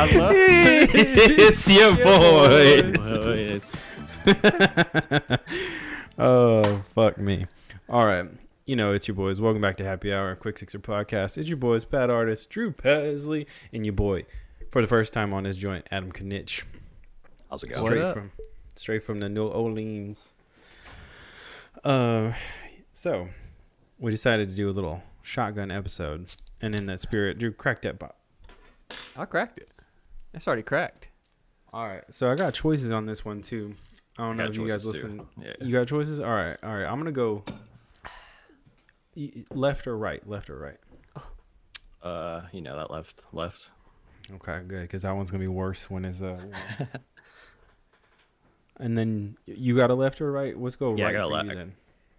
I love It's your boys. Oh, fuck me. All right. You know, it's your boys. Welcome back to Happy Hour, Quick Sixer Podcast. It's your boys, Bad Artist, Drew Pesley, and your boy, for the first time on this joint, Adam Knych. How's it going? Straight from the New Orleans. So, we decided to do a little shotgun episode, and in that spirit, Drew, crack that pop. I cracked it. It's already cracked. All right, so I got choices on this one too. I don't know if you guys listen. Yeah. You got choices? All right. I'm gonna go left or right. That left. Okay, good, because that one's gonna be worse when it's And then you got a left or right? Let's go right. I got for a left. You then.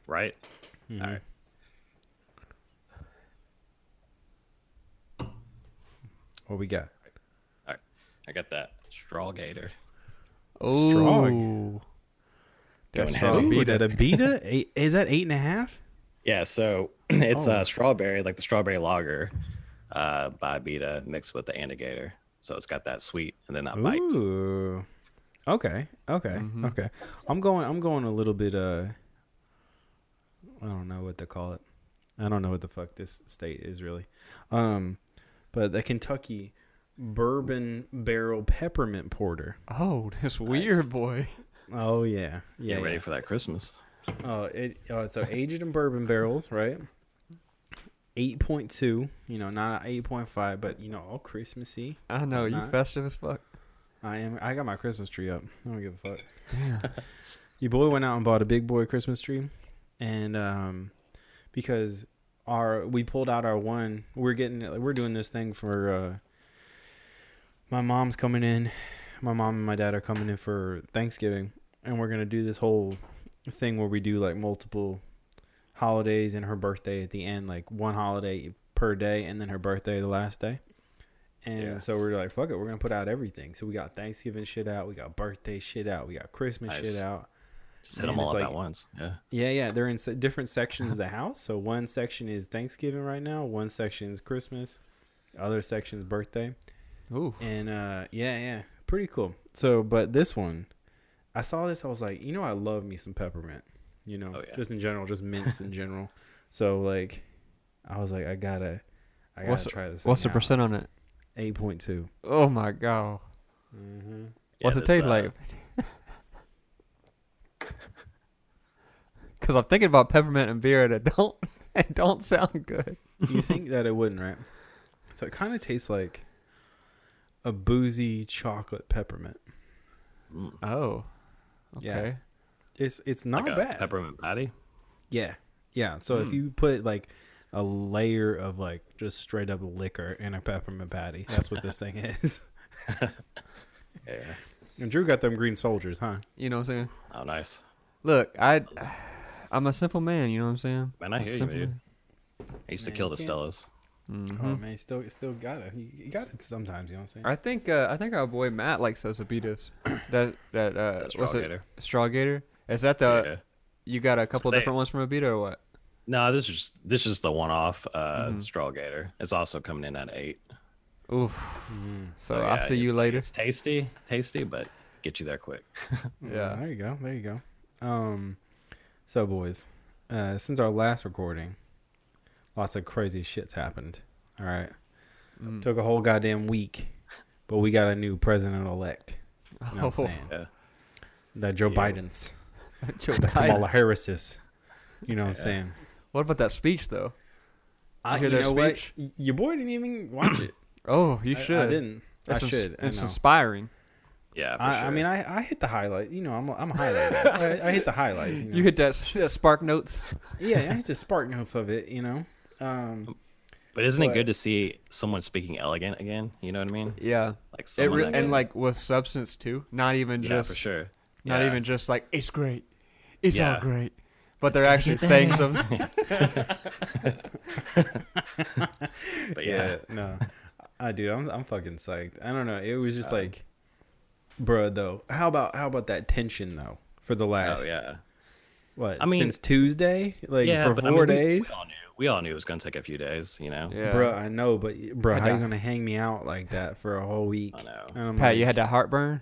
Right. Mm-hmm. All right. What we got? All right. I got that Strawgator. Oh, Strong. Going heavy. That Abita? Is that 8.5? Yeah. So it's strawberry, like the strawberry lager, by Abita mixed with the Antigator. So it's got that sweet and then that bite. Ooh. Okay. Mm-hmm. Okay. I'm going a little bit. I don't know what to call it. I don't know what the fuck this state is really. But the Kentucky Bourbon Barrel Peppermint Porter. Oh, that's weird, boy. Oh yeah. Get ready for that Christmas. So aged in bourbon barrels, right? 8.2. You know, not 8.5, but you know, all Christmassy. I know you festive as fuck. I am. I got my Christmas tree up. I don't give a fuck. Damn. Your boy went out and bought a big boy Christmas tree, and because we pulled out our one. We're doing this thing for my mom's coming in. My mom and my dad are coming in for Thanksgiving, and we're gonna do this whole thing where we do like multiple holidays and her birthday at the end, like one holiday per day, and then her birthday the last day. And so we're like, fuck it, we're gonna put out everything. So we got Thanksgiving shit out, we got birthday shit out, we got Christmas shit out. Just hit them all up at once. Yeah. They're in different sections of the house. So one section is Thanksgiving right now, one section is Christmas, other section is birthday. Ooh. And pretty cool. So, but this one, I saw this, I was like, I love me some peppermint. Just in general, just mints in general. So like, I was like, I gotta try this. What's the percent on it? 8.2. Oh my god. Mm-hmm. What's it taste like? Because I'm thinking about peppermint and beer, and it don't sound good. You think that it wouldn't, right? So it kind of tastes like a boozy chocolate peppermint. Oh, okay. Yeah. It's not like bad. Peppermint patty. Yeah. So if you put like a layer of like just straight up liquor in a peppermint patty, that's what this thing is. Yeah. And Drew got them green soldiers, huh? You know what I'm saying? Oh, nice. Look, I'm a simple man. You know what I'm saying? Man, I hear you, dude. I used to kill the Stellas. Mm-hmm. Oh man, still got it. You got it sometimes. You know what I'm saying? I think our boy Matt likes those Abitas. that what's it? Strawgator. Strawgator. Is that the? Yeah. You got a couple different ones from Abita or what? No, this is the one-off Strawgator. It's also coming in at 8. Oof. So I'll see you later. It's tasty, but get you there quick. Yeah. There you go. So boys, since our last recording, lots of crazy shits happened. All right. Took a whole goddamn week, but we got a new president-elect. You know what I'm saying? Yeah. That Joe Biden's. Joe Kamala Harris's. You know what I'm saying? What about that speech, though? I hear their speech. What? Your boy didn't even watch it. Oh, you should. I didn't. I should. It's inspiring. Yeah, for sure. I mean, I hit the highlight. I'm a highlight guy. I hit the highlights. You hit that spark notes. Yeah, I hit the spark notes of it. But isn't it good to see someone speaking elegant again? You know what I mean? Yeah. Like someone and like with substance too. Not even just for sure. Not even just like it's great. It's all great. But they're actually saying something. But no. I'm fucking psyched. I don't know. It was just like, bruh, though. How about that tension though for the last? Oh yeah. What? I mean, since Tuesday, like for 4 days. we all knew it was gonna take a few days. Yeah. Bruh, I know, but bruh, how Had you to- gonna hang me out like that for a whole week? I know. And I'm Pat, like, you had that heartburn.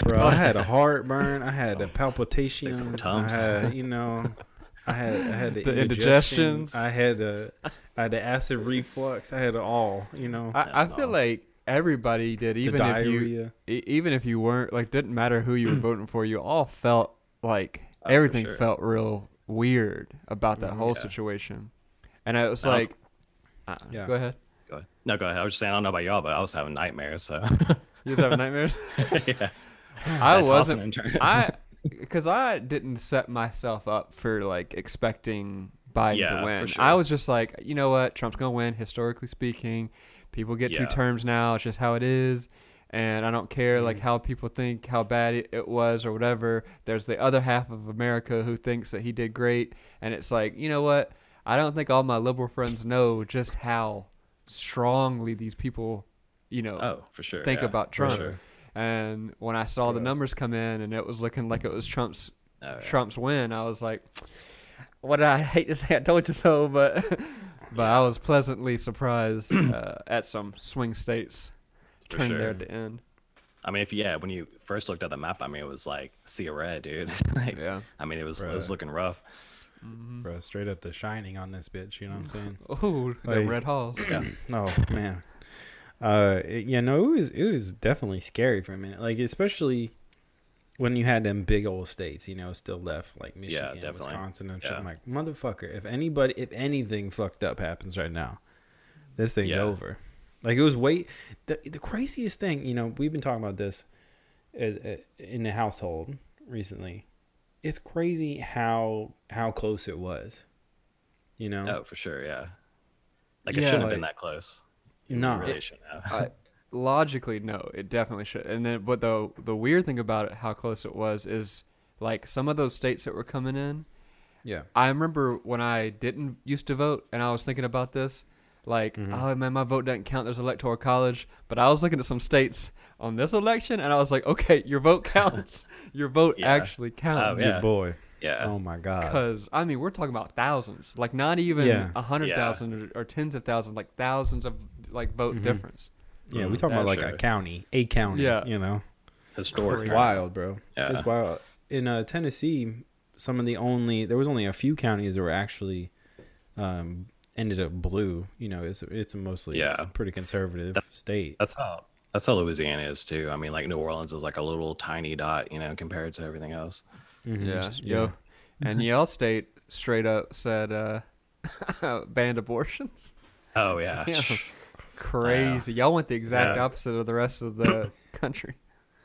bro, I had a heartburn. I had a palpitations. Some I Tums. had, I had the The indigestion. indigestions. I had the acid reflux. I had it all. I feel like everybody did, The even if diarrhea. even if you weren't, like, didn't matter who you were voting for, you all felt like Oh, for everything sure. felt real weird about that whole Yeah. situation. And I was No. like, Yeah. go ahead. Go ahead. No, go ahead. I was just saying, I don't know about y'all, but I was having nightmares. So You was having nightmares? yeah, I That tossing wasn't. and turning. Because I didn't set myself up for, like, expecting Biden Yeah, to for win. sure. I was just like, you know what? Trump's going to win, historically speaking. People get 2 Yeah. terms now. It's just how it is. And I don't care, like, how people think, how bad it was or whatever. There's the other half of America who thinks that he did great. And it's like, you know what? I don't think all my liberal friends know just how strongly these people, Oh, for sure. think yeah, about for Trump. sure. And when I saw the Yeah. numbers come in and it was looking like it was Trump's Oh, yeah. Trump's win, I was like, what I hate to say, I told you so, but I was pleasantly surprised at some swing states For turned sure. there at the end. I mean, when you first looked at the map, I mean, it was like sea of red, dude. Like, Yeah. I mean, it was Bruh. looking rough. Bro, straight up the shining on this bitch. You know what I'm saying? Oh, the Like- red halls. Oh man. It was definitely scary for a minute. Like, especially when you had them big old states, still left, like Michigan, definitely. Wisconsin, and shit. Yeah. I'm like, motherfucker, if anything fucked up happens right now, this thing's Yeah. over. Like, it was the craziest thing, we've been talking about this in the household recently. It's crazy how close it was. Oh, for sure. Yeah. Like, it Yeah, shouldn't have like- been that close. No. It really shouldn't have. Logically, no, it definitely should. And then, but the weird thing about it, how close it was, is like some of those states that were coming in. Yeah. I remember when I didn't used to vote, and I was thinking about this, like, oh man, my vote doesn't count. There's electoral college, but I was looking at some states on this election, and I was like, okay, your vote counts. Your vote Yeah. actually counts. Oh, yeah. Good boy. Yeah. Oh my god. Because I mean, we're talking about thousands, like not even Yeah. 100,000 or tens of thousands, like thousands of like vote difference. Yeah, we talking That's about like sure. a county. Yeah. Historic. It's Crazy. wild, bro. Yeah. It's wild. In Tennessee, there was only a few counties that were actually ended up blue. It's a mostly pretty conservative state. That's how Louisiana is too. I mean, like New Orleans is like a little tiny dot, compared to everything else. Yeah, and y'all state straight up said banned abortions. Oh yeah. Yeah. Crazy. Y'all went the exact Yeah. opposite of the rest of the country.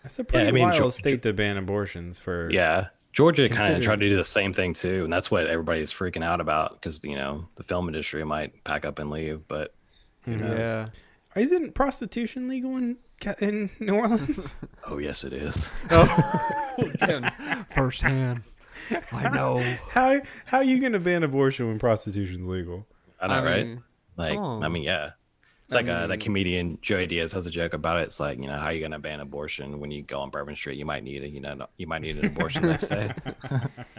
That's a pretty I mean, wild state to ban abortions for. Yeah. Georgia kind of Considering- tried to do the same thing too, and that's what everybody's freaking out about because the film industry might pack up and leave, but who knows? Yeah. Isn't prostitution legal in New Orleans? Oh yes, it is. Again, firsthand. I know. How you gonna ban abortion when prostitution's legal? I know, right? mean, Like, come on. I mean, yeah. It's like that comedian Joey Diaz has a joke about it. It's like, how are you gonna ban abortion when you go on Bourbon Street? You might need an abortion the next day.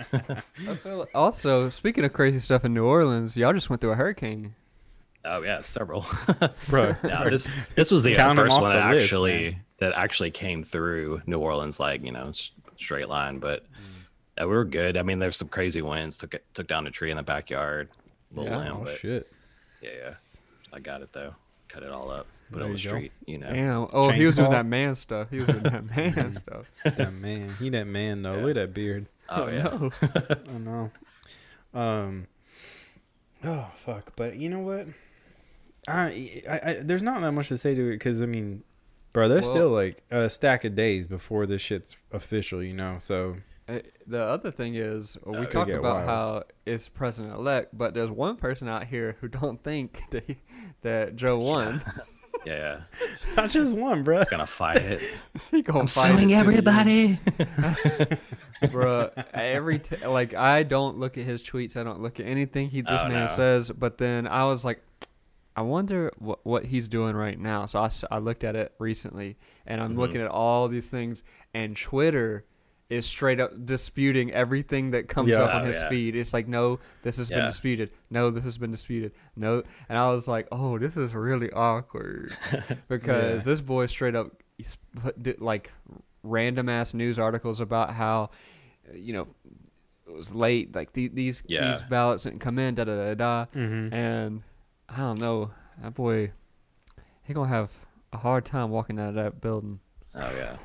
I feel like- also, speaking of crazy stuff in New Orleans, y'all just went through a hurricane. Oh yeah, several. Bro, No, this was the Count 'em first off one the that list, man. actually came through New Orleans, like straight line. But we were good. I mean, there's some crazy winds. Took down a tree in the backyard. Little Yeah. limb, oh but shit. yeah. I got it though. Cut it all up. Put it There on the you go. street. Damn. Oh, he was doing Chainsaw? that man stuff. He was doing that man stuff. That man, that man though. Look at that beard. Oh yeah. No. I know. Oh fuck! But you know what? I there's not that much to say to it because I mean, bro, there's Well- still like a stack of days before this shit's official. So The other thing is, we yeah. talk Get about wild. how it's president-elect, but there's one person out here who don't think that Joe won. Yeah. not just one, bro. It's gonna fight it. He gonna I'm fight it suing to the end. everybody. Bruh, like I don't look at his tweets. I don't look at anything this Oh, man no. says. But then I was like, I wonder what he's doing right now. So I looked at it recently, and I'm looking at all these things. And Twitter is straight up disputing everything that comes up on his feed. It's like, no, this has been disputed. No, this has been disputed. No. And I was like, oh, this is really awkward. Because this boy straight up, like, random-ass news articles about how, you know, it was late. Like, these ballots didn't come in, da-da-da-da. Mm-hmm. And I don't know. That boy, he going to have a hard time walking out of that building. Oh, yeah.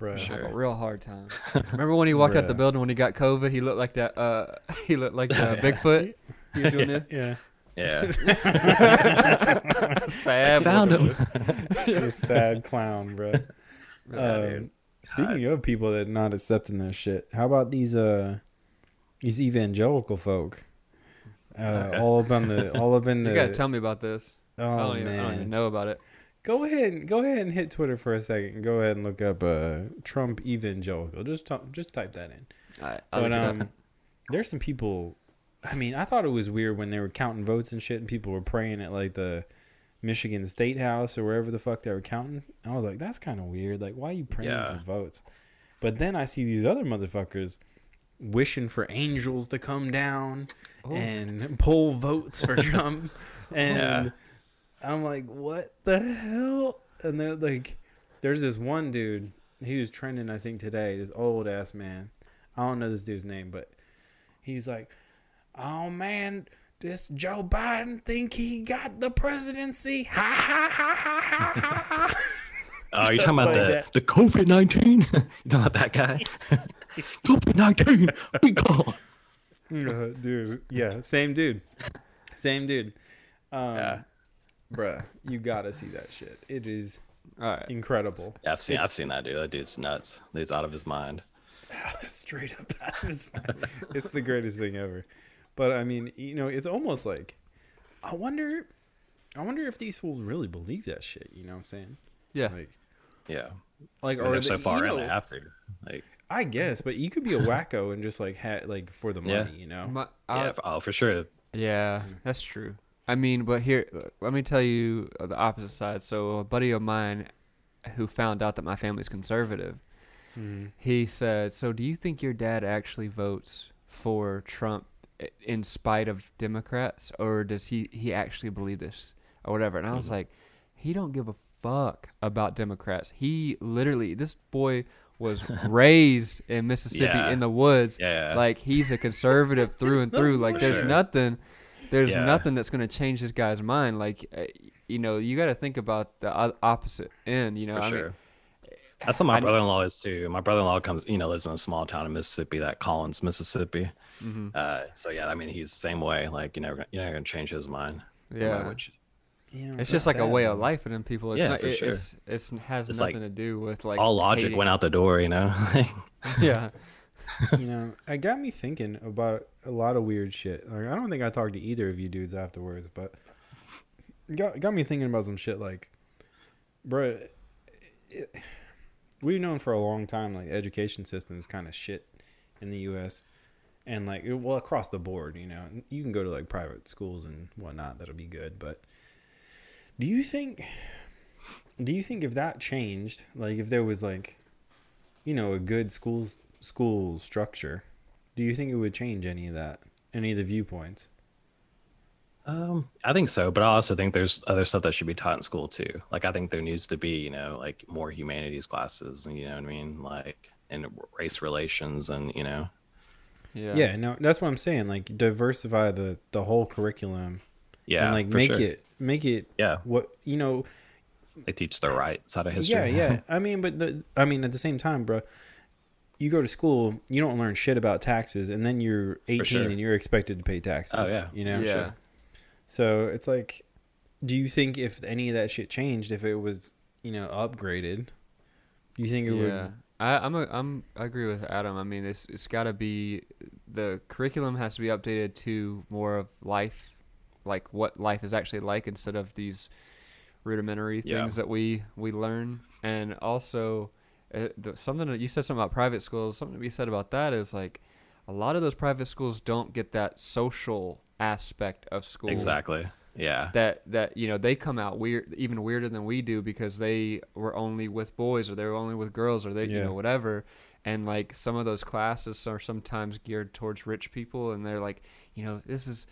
Bruh. Sure. A real hard time. Remember when he walked out the building when he got COVID? He looked like that. He looked like Bigfoot. He was doing it. Yeah. Yeah. Sad. I found him. A sad clown, bro. Dude. Speaking of people that not accepting this shit, how about these evangelical folk? All up in the. You gotta tell me about this. Oh I don't man, even know about it. Go ahead and hit Twitter for a second. Go ahead and look up Trump evangelical. Just type that in. But there's some people. I mean, I thought it was weird when they were counting votes and shit, and people were praying at like the Michigan State House or wherever the fuck they were counting. I was like, that's kind of weird. Like, why are you praying for votes? But then I see these other motherfuckers wishing for angels to come down and pull votes for Trump, and I'm like, what the hell? And they're like, there's this one dude. He was trending, I think, today. This old ass man. I don't know this dude's name, but he's like, oh man, this Joe Biden think he got the presidency. Ha ha ha ha ha ha ha. Oh, you're talking about the COVID-19? You talking about that guy? COVID-19, we gone. Dude, yeah, same dude. Bruh, you gotta see that shit. It is incredible. Yeah, I've seen that dude. That dude's nuts. He's out of his mind. Straight up out of his mind. It's the greatest thing ever. But I mean, you know, it's almost like I wonder if these fools really believe that shit. You know what I'm saying? Yeah. Like, or they're so far in, they have to. Like, I guess, but you could be a wacko and just like for the money, you know? For sure. Yeah, that's true. I mean, but here, let me tell you the opposite side. So a buddy of mine who found out that my family's conservative, he said, so do you think your dad actually votes for Trump in spite of Democrats, or does he actually believe this or whatever? And I was like, he don't give a fuck about Democrats. He literally, this boy was raised in Mississippi in the woods. Like, he's a conservative through and through. Like, there's nothing that's going to change this guy's mind. Like, you know, you got to think about the opposite end, you know. For sure. That's what my brother-in-law is too. My brother-in-law lives in a small town in Mississippi, that Collins, Mississippi. So yeah, I mean, he's the same way. Like, you're never gonna change his mind. Yeah. It's just like a way of life for them people. It's it has nothing to do with like all logic hating. Went out the door, you know. Yeah. You know, it got me thinking about a lot of weird shit. Like, I don't think I talked to either of you dudes afterwards, but it got me thinking about some shit. Like, bro, we've known for a long time like education system is kind of shit in the U.S. and like across the board. You know, you can go to like private schools and whatnot, that'll be good. But do you think if that changed, like if there was like, you know, a good school structure, do you think it would change any of the viewpoints? I think so, but I also think there's other stuff that should be taught in school too. Like, I think there needs to be, you know, like more humanities classes, and you know what I mean, like, and race relations, and you know. Yeah, no, that's what I'm saying. Like, diversify the whole curriculum. Yeah, and like make it. Yeah. What, you know. They teach the right side of history. Yeah. I mean, at the same time, bro, you go to school, you don't learn shit about taxes, and then you're 18 and you're expected to pay taxes. Oh yeah, you know. Yeah. Sure. So it's like, do you think if any of that shit changed, if it was, you know, upgraded, do you think it would? I agree with Adam. I mean, it's got to be, the curriculum has to be updated to more of life, like what life is actually like, instead of these rudimentary things that we learn. And also, something that you said something about private schools. Something to be said about that is like, a lot of those private schools don't get that social aspect of school. Exactly. Yeah. That you know, they come out weird, even weirder than we do, because they were only with boys, or they were only with girls, or they you know, whatever. And like some of those classes are sometimes geared towards rich people, and they're like, you know, this is,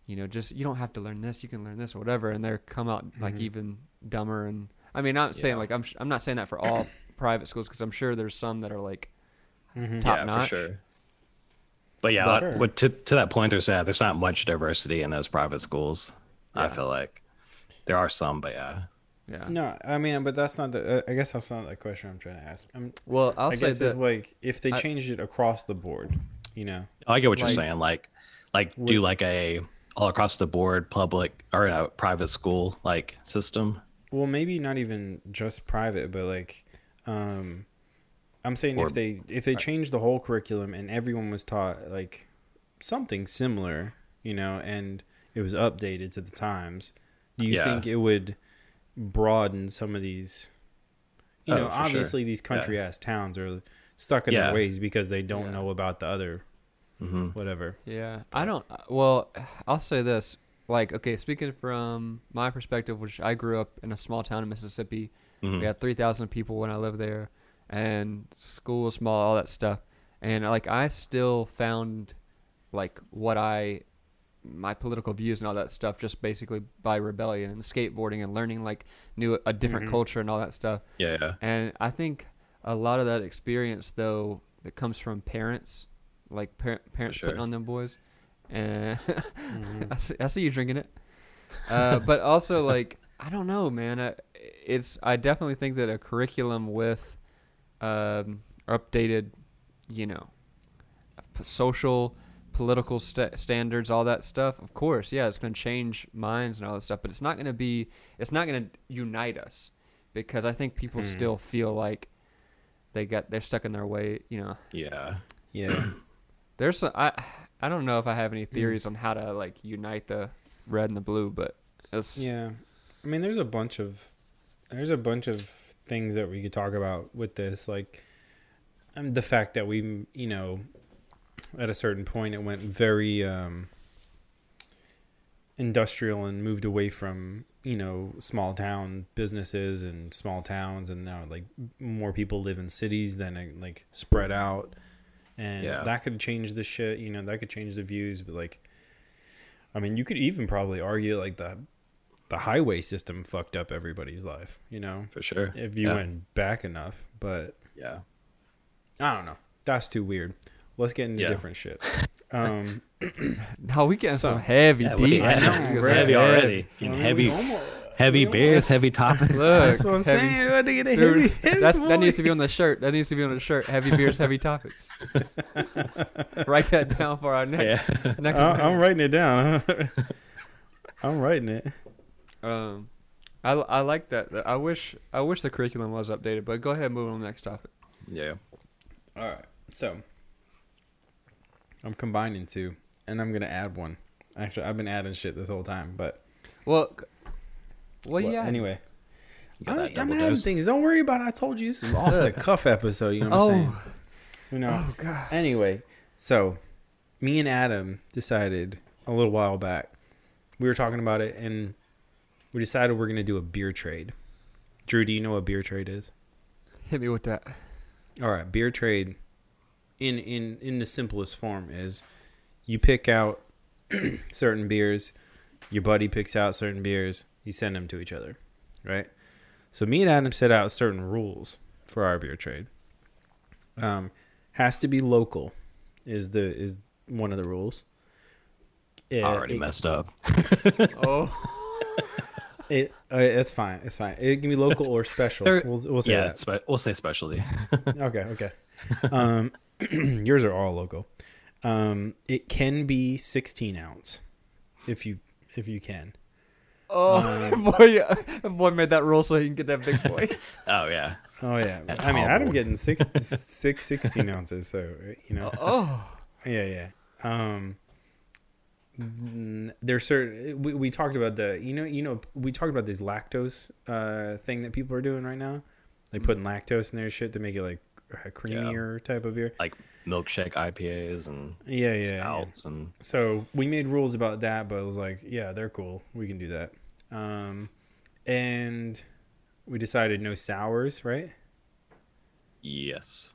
you know, just, you don't have to learn this, you can learn this or whatever, and they're come out like even dumber. And I mean, I'm saying like I'm not saying that for all private schools, because I'm sure there's some that are like top notch. For sure. But yeah, to that point, there's not much diversity in those private schools. I feel like there are some, but yeah. No, I mean, but that's not the. I guess that's not the question I'm trying to ask. I'll say guess it's like if they changed it across the board, you know. I get what you're saying. Like do like a all across the board public or a private school like system. Well, maybe not even just private, but like, I'm saying if they changed the whole curriculum and everyone was taught like something similar, you know, and it was updated to the times, do you think it would broaden some of these, you know, obviously these country ass towns are stuck in their ways because they don't know about the other whatever. I don't, well, I'll say this, like, okay, speaking from my perspective, which I grew up in a small town in Mississippi. We had 3,000 people when I lived there, and school was small, all that stuff, and like I still found like my political views and all that stuff just basically by rebellion and skateboarding and learning like a different culture and all that stuff. And I think a lot of that experience though that comes from parents, like parents putting on them boys, and I see you drinking it, but also like I don't know, man, I definitely think that a curriculum with updated, you know, social, political standards, all that stuff, of course, it's going to change minds and all that stuff, but it's not going to unite us, because I think people still feel like they're stuck in their way, you know. There's I don't know if I have any theories on how to like unite the red and the blue, but it's I mean, there's a bunch of things that we could talk about with this, like the fact that we, you know, at a certain point, it went very industrial and moved away from, you know, small town businesses and small towns, and now like more people live in cities than like spread out, and that could change the shit. You know, that could change the views. But like, I mean, you could even probably argue like the highway system fucked up everybody's life. You know, for sure, if you went back enough. But I don't know. That's too weird. Let's get into different shit. No, we getting some heavy deep. I know, heavy already. Heavy beers, heavy topics. Look, that's what I'm saying. I need a heavy that needs to be on the shirt. That needs to be on the shirt. Heavy beers, heavy topics. Write that down for our next. I'm writing it down. I'm writing it. I like that. I wish the curriculum was updated. But go ahead and move on to the next topic. Yeah. All right. So I'm combining two, and I'm gonna add one. Actually, I've been adding shit this whole time, but anyway, I'm adding things. Don't worry about it. I told you this is off the cuff episode. You know what I'm saying? You know. Oh God. Anyway, so me and Adam decided a little while back. We were talking about it, and we decided we're gonna do a beer trade. Drew, do you know what beer trade is? Hit me with that. All right, beer trade. In the simplest form is you pick out certain beers, your buddy picks out certain beers, you send them to each other, right? So me and Adam set out certain rules for our beer trade. Has to be local is one of the rules. Already messed up. It's fine. It's fine. It can be local or special. We'll say that. We'll say specialty. Okay. Yours are all local. It can be 16 ounce if you can. Boy made that rule so he can get that big boy. Oh yeah. I mean, Adam getting 16 ounces, so you know. Yeah. There's certain we talked about we talked about this lactose thing that people are doing right now, like putting lactose in their shit to make it like creamier type of beer. Like milkshake IPAs and stouts and. So we made rules about that, but it was like, yeah, they're cool. We can do that. And we decided no sours, right? Yes.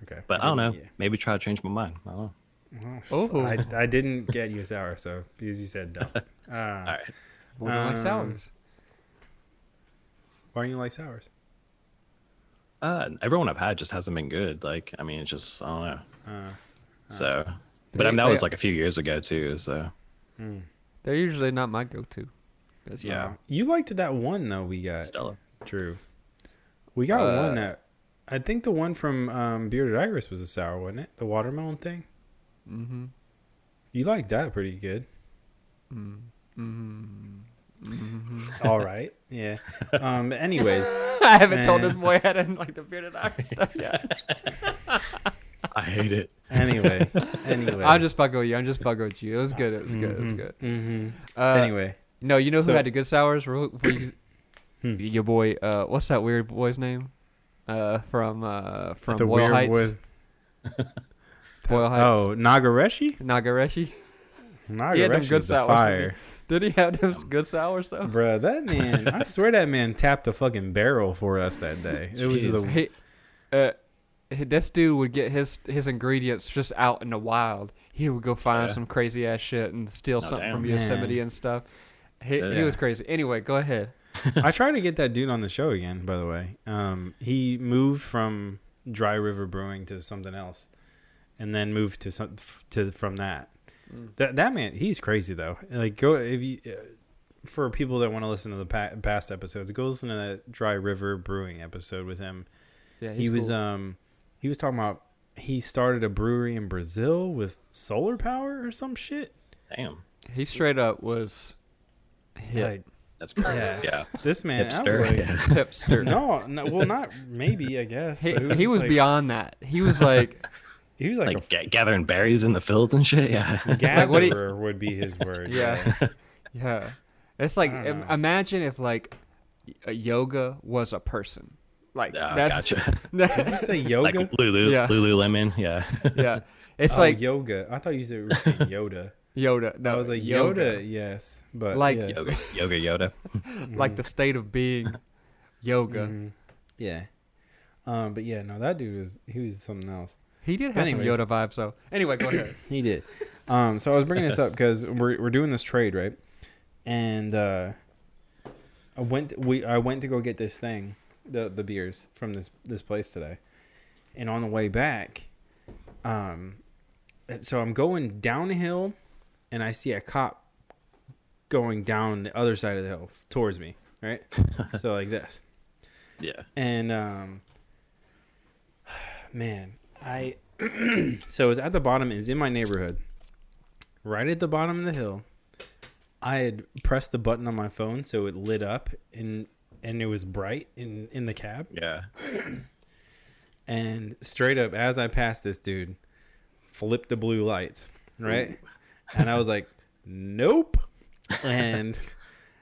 Okay. But I don't know. Yeah. Maybe try to change my mind. I don't know. Oh, I didn't get you a sour, so because you said don't. All right. We don't like sours. Why don't you like sours? Everyone I've had just hasn't been good. Like, I mean, it's just I don't know. So, but I mean, that was like a few years ago too. So, they're usually not my go-to. Yeah, you liked that one though. We got Stella. True. We got one that I think the one from Bearded Iris was a sour, wasn't it? The watermelon thing. Mm-hmm. You liked that pretty good. All right. Yeah. Anyways, I haven't told this boy I didn't like the Bearded Iris stuff yet. I hate it. Anyway. I'm just fucking with you. It was good. It was good. Mm-hmm. Anyway. No, you know who had the good sours? Your boy. What's that weird boy's name? From the Boyle weird Heights. Boyle Heights. Oh, Nagareshi. He had them good sours. Fire. Did he have those good sours though? Bruh, that man, I swear that man tapped a fucking barrel for us that day. It was this dude would get his ingredients just out in the wild. He would go find some crazy ass shit and steal something from Yosemite and stuff. He was crazy. Anyway, go ahead. I tried to get that dude on the show again, by the way. He moved from Dry River Brewing to something else, and then moved from that. That man, he's crazy though. Like, go if you for people that want to listen to the past episodes, go listen to that Dry River Brewing episode with him. Yeah, he was cool. He was talking about he started a brewery in Brazil with solar power or some shit. Damn, he straight up was hit. Like, that's crazy. Yeah. This man, hipster. No, well, not maybe. I guess he was like, beyond that. He was like. He was like gathering berries in the fields and shit. Yeah, gatherer would be his word. Yeah, yeah. It's like imagine if like yoga was a person. Like that's. Gotcha. Did you say yoga? Like Lululemon. Yeah. Yeah. It's like yoga. I thought you said Yoda. Yoda. No, I was like Yoda. Yes, but like yoga Yoda. Like the state of being, yoga. Mm-hmm. Yeah. But yeah, no, that dude was something else. He did have some Yoda vibes, though. Anyway, go ahead. He did. So I was bringing this up because we're doing this trade, right? And I went to go get this thing, the beers from this place today, and on the way back, so I'm going down a hill, and I see a cop going down the other side of the hill towards me, right? So like this. Yeah. And man. So it's at the bottom. It's in my neighborhood, right at the bottom of the hill. I had pressed the button on my phone so it lit up and it was bright in the cab. Yeah. And straight up, as I passed this dude, flipped the blue lights, right? Ooh. And I was like, nope. And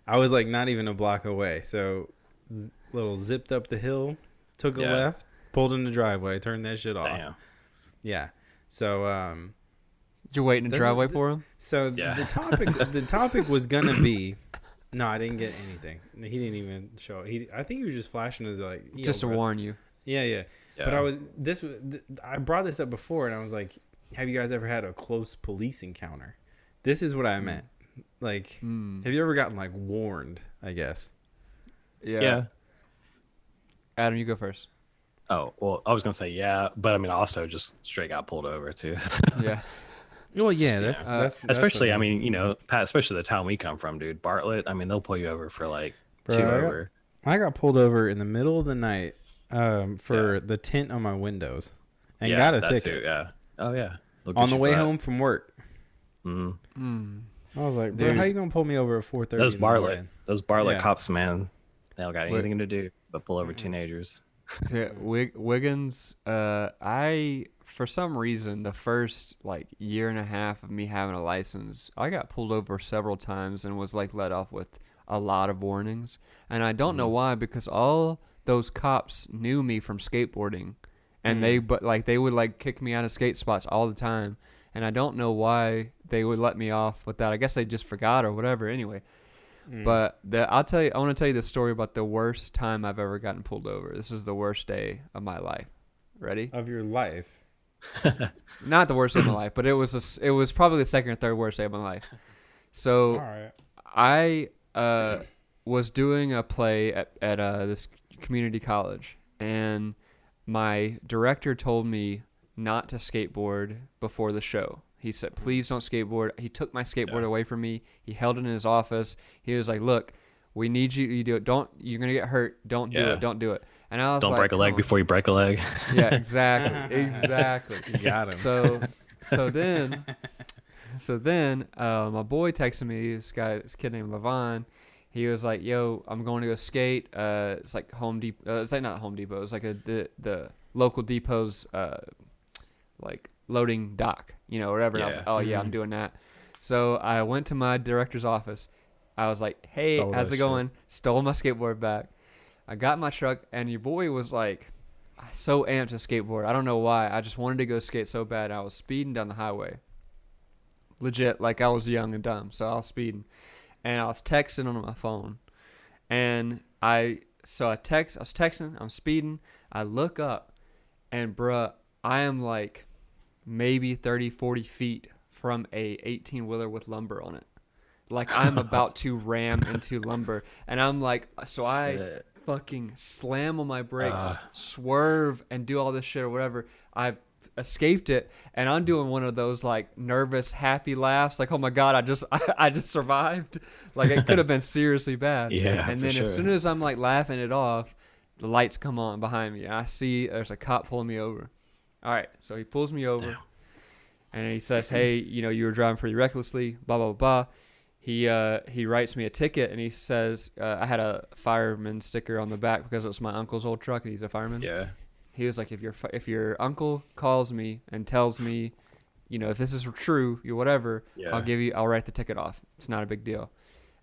I was like not even a block away. So little zipped up the hill, took a left. Pulled in the driveway, turned that shit off. Damn. Yeah. So you're waiting in the driveway for him? So the topic was gonna be no, I didn't get anything. He didn't even show. I think he was just flashing his like just to warn you. Yeah. But I brought this up before and I was like, have you guys ever had a close police encounter? This is what I meant. Like have you ever gotten like warned, I guess? Yeah. Adam, you go first. Oh, well, I was going to say, yeah, but I mean, also just straight got pulled over too. Yeah. Well, yeah, that's especially, I mean, you know, Pat, especially the town we come from, dude, Bartlett. I mean, they'll pull you over for like two over. I got pulled over in the middle of the night for the tint on my windows and got a ticket. Too, yeah. Oh, yeah. On the way home from work. Mm-hmm. I was like, bro, how you going to pull me over at 4:30? Those Bartlett cops, man, they don't got anything to do but pull over teenagers. Yeah, Wiggins, I for some reason the first like year and a half of me having a license, I got pulled over several times and was like let off with a lot of warnings, and I don't know why, because all those cops knew me from skateboarding, and they would like kick me out of skate spots all the time, and I don't know why they would let me off with that. I guess they just forgot or whatever. Anyway, but I want to tell you the story about the worst time I've ever gotten pulled over. This is the worst day of my life. Ready? Of your life? Not the worst day of my life, but it was probably the second or third worst day of my life. So I was doing a play at this community college, and my director told me not to skateboard before the show. He said, please don't skateboard. He took my skateboard away from me. He held it in his office. He was like, look, we need you to do it. You're going to get hurt. Don't do it. Don't do it. And I was don't break a leg before you break a leg. Yeah, exactly. You got him. So then my boy texted me, this kid named Levon. He was like, yo, I'm going to go skate. It's like Home Depot. It's like not Home Depot. It's like the local depot's like loading dock, whatever. And I was like, oh yeah, I'm doing that. So I went to my director's office. I was like, hey, how's it going? Stole my skateboard back. I got my truck, and your boy was like so amped to skateboard. I don't know why. I just wanted to go skate so bad. I was speeding down the highway. Legit, like I was young and dumb. So I was speeding. And I was texting on my phone. And I was texting, I'm speeding. I look up, and bruh, I am like maybe 30, 40 feet from a 18-wheeler with lumber on it. Like I'm about to ram into lumber. And I'm like, so I fucking slam on my brakes, swerve, and do all this shit or whatever. I escaped it, and I'm doing one of those like nervous, happy laughs, like, oh my god, I just survived. Like it could have been seriously bad. Yeah. And then as soon as I'm like laughing it off, the lights come on behind me, and I see there's a cop pulling me over. All right, so he pulls me over, and he says, hey, you were driving pretty recklessly, blah blah blah. He writes me a ticket, and he says I had a fireman sticker on the back because it was my uncle's old truck, and he's a fireman. Yeah. He was like, if your uncle calls me and tells me, if this is true, whatever, I'll write the ticket off. It's not a big deal.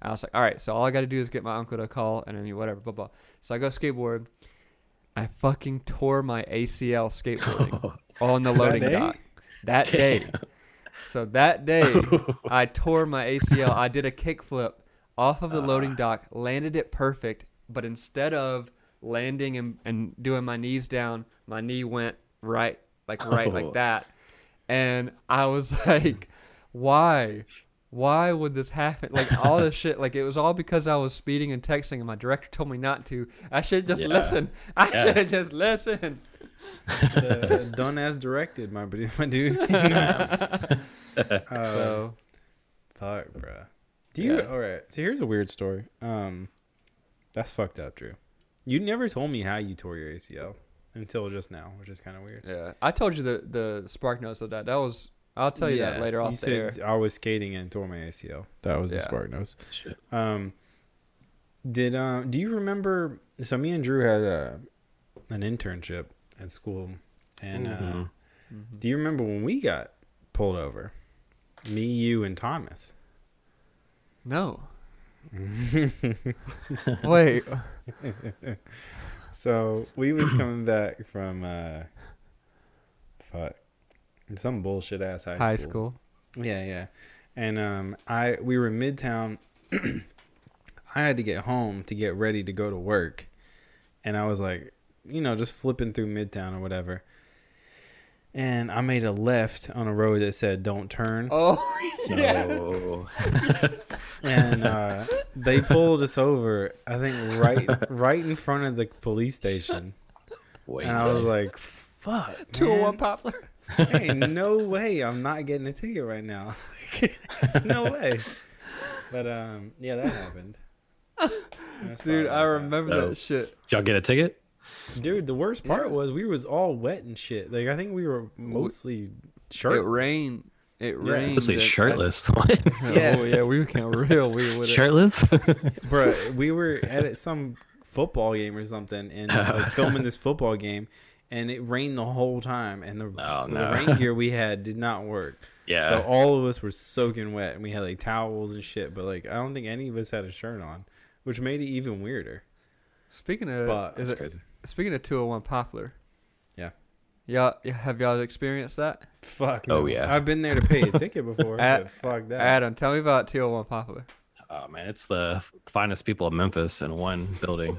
I was like, all right, so all I got to do is get my uncle to call, and then whatever, blah blah. So I go skateboard. I fucking tore my ACL skateboarding on the loading dock that day. So that day, I tore my ACL. I did a kickflip off of the loading dock, landed it perfect, but instead of landing and doing my knees down, my knee went right like that. And I was like, why would this happen? Like all this shit, like it was all because I was speeding and texting, and my director told me not to. I should just listen. I should have just listened. Done as directed, my dude. So fuck, bro. All right, so here's a weird story. That's fucked up, Drew. You never told me how you tore your ACL until just now, which is kind of weird. Yeah, I told you the spark notes of that. That was, I'll tell you that later off the air. I was skating and tore my ACL. That was the spark notes. Shit. Do you remember? So me and Drew had an internship at school, and do you remember when we got pulled over? Me, you, and Thomas. No. Wait. So we was coming back from some bullshit ass high school. Yeah. And we were in Midtown. I had to get home to get ready to go to work, and I was like, just flipping through Midtown or whatever. And I made a left on a road that said "Don't turn." Oh, yes. And they pulled us over. I think right in front of the police station. And I was like, "Fuck, 201 Poplar." Hey, no way! I'm not getting a ticket right now. There's no way. But yeah, that happened. Dude, I remember that shit. Did y'all get a ticket? Dude, the worst part was we was all wet and shit. Like I think we were mostly shirtless. It rained. Mostly shirtless. What? Yeah. Oh yeah, we became real weird with shirtless? Bro, we were at some football game or something, and filming this football game, and it rained the whole time, and the rain gear we had did not work. Yeah. So all of us were soaking wet, and we had like towels and shit, but like I don't think any of us had a shirt on, which made it even weirder. Speaking of 201 Poplar. Yeah. Have y'all experienced that? Fuck no. Oh, yeah. I've been there to pay a ticket before. But fuck that. Adam, tell me about 201 Poplar. Oh man, it's the finest people of Memphis in one building.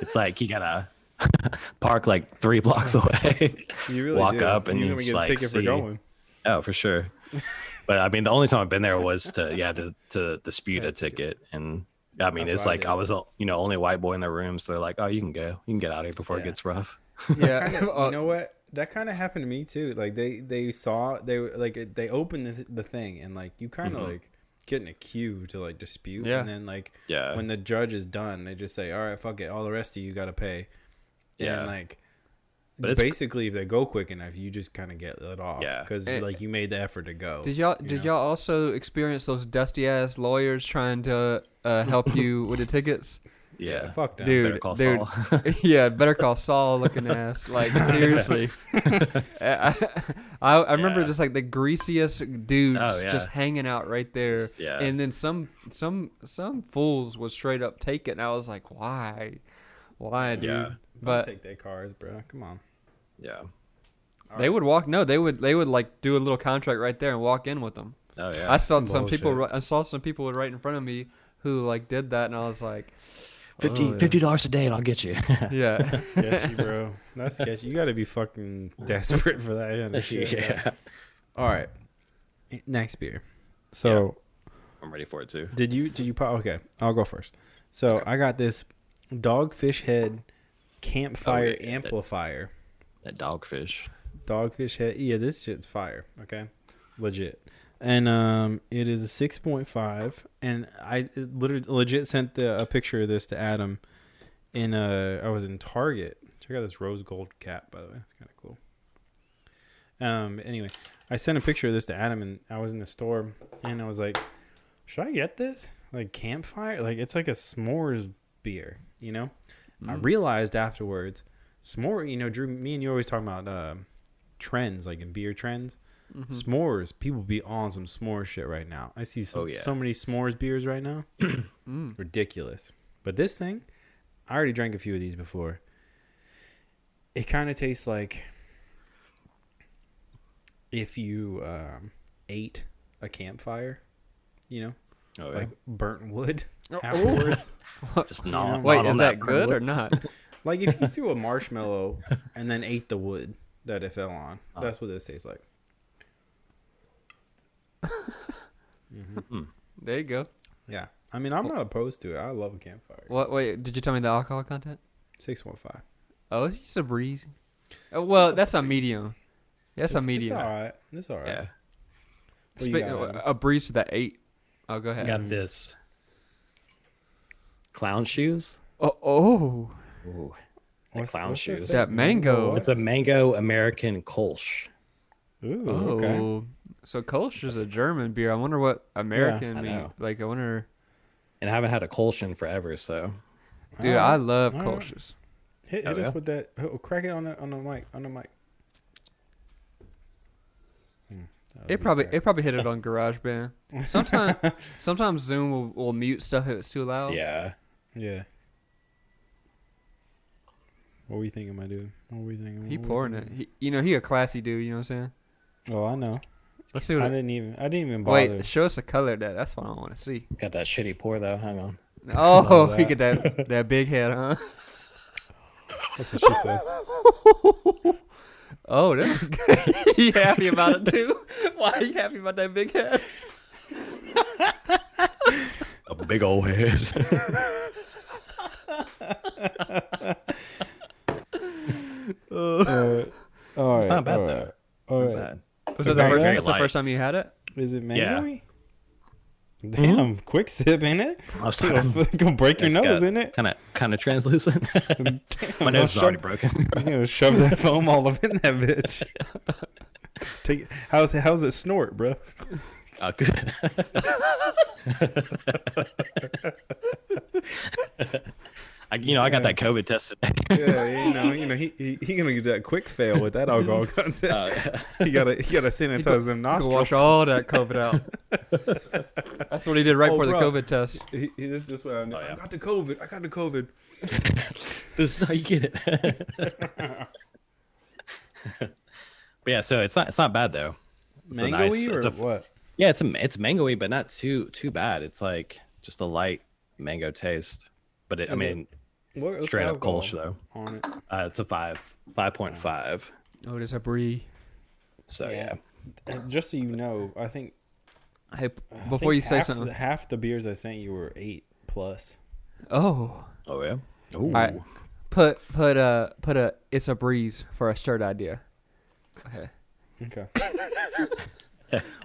It's like you gotta park like 3 blocks away. You really walk do. up and You're you gonna just get a like ticket see. for going. Oh, for sure. But I mean, the only time I've been there was to dispute a ticket, and I mean, That's it's what I like did. I was only white boy in the room, so they're like, oh, you can go, you can get out of here before it gets rough. Yeah. You know what? That kind of happened to me too. Like they opened the thing and like you kind of like get in a queue to like dispute, Yeah. and then like Yeah. when the judge is done, they just say, all right, fuck it, all the rest of you got to pay. Yeah. And like But it's- basically if they go quick enough, you just kind of get let off. Yeah. Because like you made the effort to go. Did y'all also experience those dusty ass lawyers trying to help you with the tickets? Yeah. Fuck them. Dude, Better call Saul. Yeah, Better Call Saul looking ass. Like seriously, I remember Yeah. just like the greasiest dudes Oh, yeah. just hanging out right there. Yeah. And then some fools would straight up take it, and I was like, why, dude? Yeah. Don't But take their cars, bro. Come on. Yeah. they would walk. No, they would like do a little contract right there and walk in with them. Oh yeah. I saw some some people. bullshit. I saw some people right in front of me who like did that, and I was like, $50 a day and I'll get you. yeah. Sketchy, bro. That's sketchy. You got to be fucking desperate for that kind of shit. Yeah. All right. Next beer. So I'm ready for it too. did you pop? Okay, I'll go first. So I got this Dogfish Head Campfire yeah, Amplifier. That Dogfish. Dogfish Head. Yeah, this shit's fire. Okay, legit. And it is a 6.5. And I literally legit sent a picture of this to Adam. I was in Target. Check out this rose gold cap, by the way. It's kind of cool. Anyway, I sent a picture of this to Adam, and I was in the store, and I was like, should I get this? Like Campfire? Like it's like a s'mores beer, you know? I realized afterwards, s'more, you know, Drew, me and you always talking about trends, like in beer trends. S'mores, people be on some s'mores shit right now. I see so many s'mores beers right now. Ridiculous. But this thing, I already drank a few of these before. It kind of tastes like if you ate a campfire, you know, Oh yeah. like burnt wood afterwards. Just You not. know? Wait, not on is that good wood. or not? Like if you threw a marshmallow and then ate the wood that it fell on. That's what this tastes like. There you go. Yeah. I mean, I'm not opposed to it. I love a campfire. What? Wait, did you tell me the alcohol content? 6.5. Oh, it's just a breeze. Oh, well, that's a medium. That's a It's medium. all right. It's all right. Yeah. What you got, Adam? A breeze to that 8. Oh, go I ahead. got this. Clown shoes. Oh, Ooh. What's- Clown what's shoes. say? That mango. What? It's a mango American Kolsch. Ooh, oh. okay. So Kolsch is a German beer. I wonder what American I mean. know. Like, I wonder. And I haven't had a Kolsch in forever, so Dude, All I right. love All right. Kolsch's. Hit Oh, us yeah? with that. Oh, crack it on the mic. On the mic. It probably hit it on GarageBand. Sometimes Zoom will mute stuff if it's too loud. yeah. Yeah. What were you thinking, my dude? What were you thinking? He What were you pouring thinking? it. He a classy dude. You know what I'm saying? Oh, I know. Let's see what. I didn't even bother. Wait, show us a color of that. That's what I want to see. Got that shitty pour though. Hang on. Oh, that. he get that big head, huh? That's what she said. Oh, that's good. You happy about it too? Why are you happy about that big head? A big old head. All right. It's not bad all though. right. All Not right. bad. Was It's that very, very the light. first time you had it? Is it Yeah. mango-y? Damn, quick sip, ain't it? I was trying Gonna break your nose, isn't it? Kind of translucent. My Don't nose is already shove- broken. You know, shove that foam all up in that bitch. Take it. How's it snort, bro? Oh, good. I got that COVID test today. Yeah, he gonna get that quick fail with that alcohol content. He gotta sanitize them You can wash nostrils. all that COVID out. That's what he did right before the bro. COVID test. This way. Oh, yeah. I got the COVID. I got the COVID. This is how you get it. But yeah, so it's not bad though. It's Mango-y or what? Yeah, it's mango-y, but not too bad. It's like just a light mango taste. But I mean, What's straight the up alcohol Kolsch though. on it? It's a 5.5. Oh, it is a brie. So yeah. And just so you know, I think Hey, before you say something. half the beers I sent you were 8+. Oh. Oh yeah. Ooh. All right. Put a it's a breeze for a shirt idea. Okay. Okay.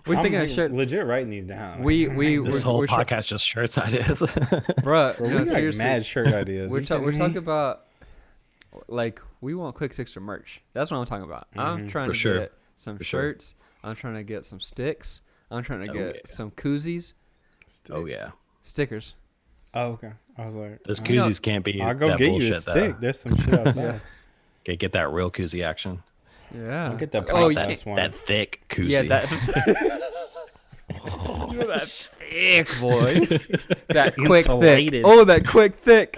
We're thinking I'm of shirt. legit writing these down. This whole podcast just shirts ideas. Bruh, Bro, no, we got seriously. mad shirt ideas. We're You kidding me? talking about like we want Quick Sixer merch. That's what I'm talking about. I'm trying to sure. get some For sure. shirts. I'm trying to get some sticks. I'm trying to get yeah. some koozies, Oh yeah. stickers. Oh, okay. I was like, Those all koozies can't be I'll go that get bullshit you a stick. though. There's some shit outside. Okay, get that real koozie action. Yeah. I'll get that Oh, podcast you can't- one. That thick koozie. Yeah, that. That thick boy. That quick thick. Insulated. Oh, that quick thick.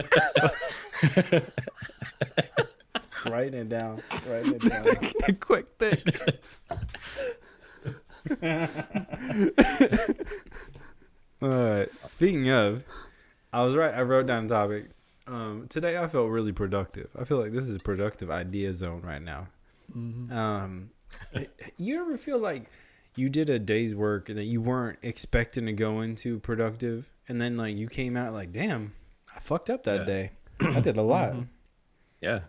Writing it down. Writing it down. Quick thick. All right. Speaking of, I was right. I wrote down a topic. Today I felt really productive. I feel like this is a productive idea zone right now. You ever feel like you did a day's work that you weren't expecting to go into productive, and then like you came out like, damn, I fucked up that day. I did a lot. Yeah.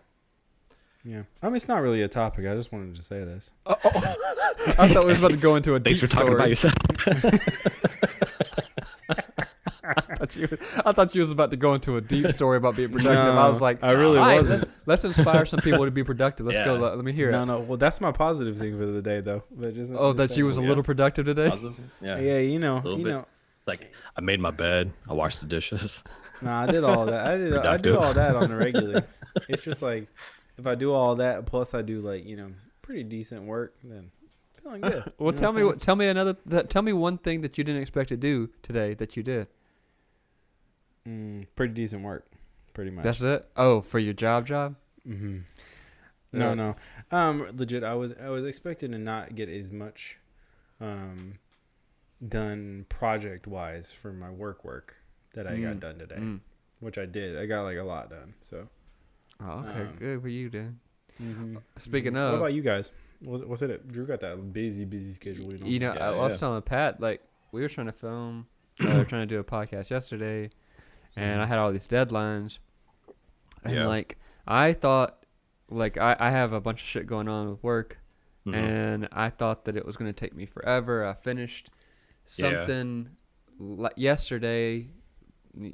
Yeah. I mean, it's not really a topic. I just wanted to say this. I thought we was about to go into a Thanks deep for talking story. about yourself. I thought you was about to go into a deep story about being productive. No, I was like, I really all right, wasn't. let's inspire some people to be productive. Let's go. Yeah. Let me hear it. No. Well, that's my positive thing for the day, though. But just, Oh, that you was a Yeah. little productive today? Positive? Yeah. Yeah, you little know. bit. It's like I made my bed. I washed the dishes. Nah, I did all that. I do Productive. all that on the regular. It's just like if I do all that plus I do like pretty decent work, then feeling good. Well, You know what tell me one thing that you didn't expect to do today that you did. I'm saying? Pretty decent work, pretty much. That's it. Oh, for your job. Mm-hmm. Yeah. No. Legit. I was expecting to not get as much, done project wise for my work that I got done today, which I did. I got like a lot done. So. Oh, okay, good for you, then. Mm-hmm. Speaking What of, about you guys? What's it? Drew got that busy schedule. you know, Yeah, I was yeah. telling Pat, like, we were trying to film, we were trying to do a podcast yesterday, and I had all these deadlines, and Yeah. like, I thought, like, I have a bunch of shit going on with work, Mhm. and I thought that it was going to take me forever. I finished Yeah. something yesterday.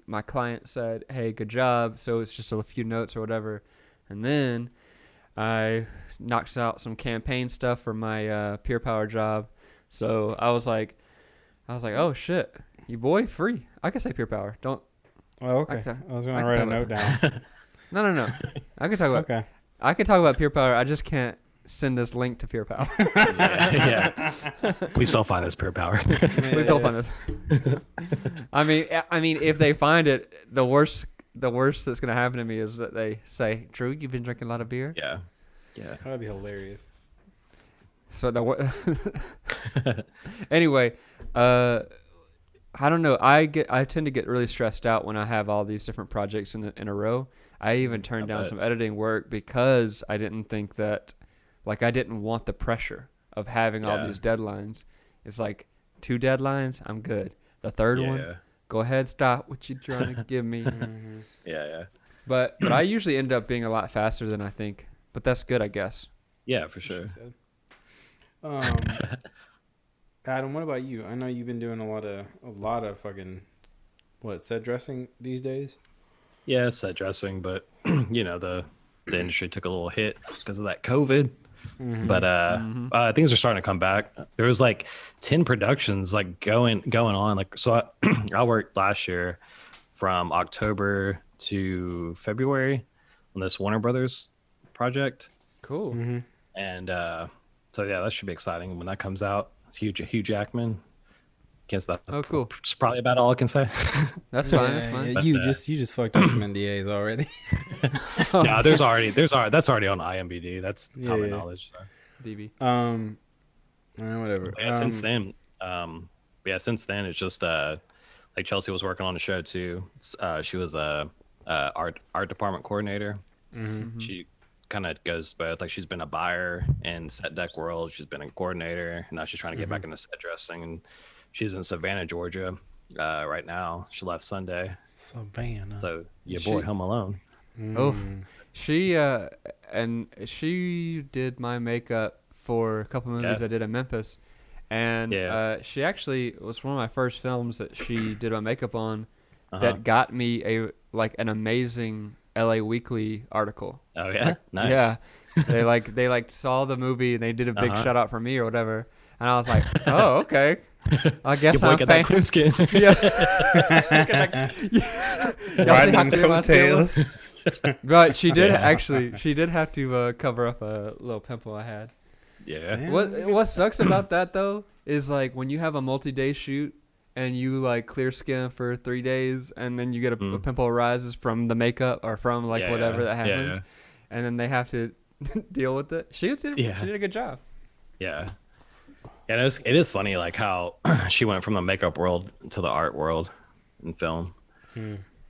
My client said, "Hey, good job." So it's just a few notes or whatever, and then I knocked out some campaign stuff for my Pure Power job. So I was like, "Oh shit, you boy free." I can say Pure Power. Don't. Oh, okay. I was gonna write a note down. No. I can talk about. Okay. I can talk about Pure Power. I just can't send this link to Pure Power. yeah. Please don't find this pure power. Please don't find this. I mean, if they find it, the worst that's gonna happen to me is that they say, "Drew, you've been drinking a lot of beer." Yeah. That'd be hilarious. So anyway, I don't know. I tend to get really stressed out when I have all these different projects in a row. I even turned down bet. some editing work because I didn't think that, like, I didn't want the pressure of having all Yeah. these deadlines. It's like 2 deadlines, I'm good. The third one, Yeah. go ahead, stop what you're trying to give me. Yeah. But I usually end up being a lot faster than I think. But that's good, I guess. Yeah, for sure. Adam, what about you? I know you've been doing a lot of fucking set dressing these days. Yeah, it's set dressing, but the industry took a little hit because of that COVID. But things are starting to come back. There was like 10 productions like going on. Like, so I worked last year from October to February on this Warner Brothers project. Cool. And so yeah, that should be exciting when that comes out. It's Hugh Jackman. Can't stop. Oh, cool. It's probably about all I can say. That's fine. That's fine. Yeah, But, you just fucked up some NDAs already. Yeah, that's already on IMDb. That's common knowledge. So. DB. Whatever. Yeah, since then it's just like Chelsea was working on the show too. She was a art department coordinator. Mm-hmm. She kind of goes both. Like she's been a buyer in set deck world. She's been a coordinator. And now she's trying to get back into set dressing. And she's in Savannah, Georgia, right now. She left Sunday. Savannah. So your boy Home Alone. Oh, she did my makeup for a couple movies I did in Memphis, and she actually was one of my first films that she did my makeup on. That got me an amazing LA Weekly article. Oh yeah, nice. Yeah, they saw the movie and they did a big shout out for me or whatever, and I was like, oh okay. I guess I'm that clear skin. Yeah. Riding coattails. Right, she did actually. She did have to cover up a little pimple I had. Yeah. What sucks about that though is like when you have a multi-day shoot and you like clear skin for 3 days and then you get a pimple arises from the makeup or from whatever that happens, and then they have to deal with it. She did a good job. Yeah. And it is funny like how she went from the makeup world to the art world in film.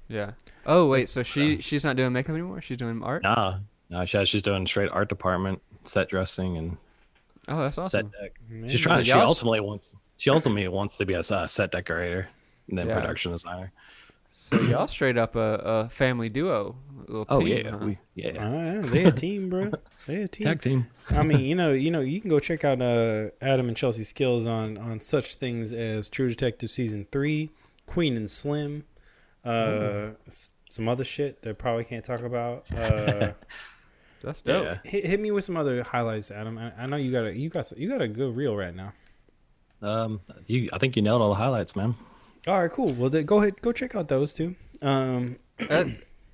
Yeah. Oh wait, so she's not doing makeup anymore? She's doing art? No, she's doing straight art department, set dressing, and that's awesome. set deck. She's trying. She ultimately wants to be a set decorator and then production designer. So y'all straight up a family duo, a little team. Yeah, they a team, bro. They a team. Tag team. I mean, you can go check out Adam and Chelsea's skills on such things as True Detective season 3, Queen and Slim, some other shit that probably can't talk about. That's dope. Yeah. Hit me with some other highlights, Adam. I know you got a good reel right now. I think you nailed all the highlights, man. All right, cool. Well, then go ahead, go check out those two.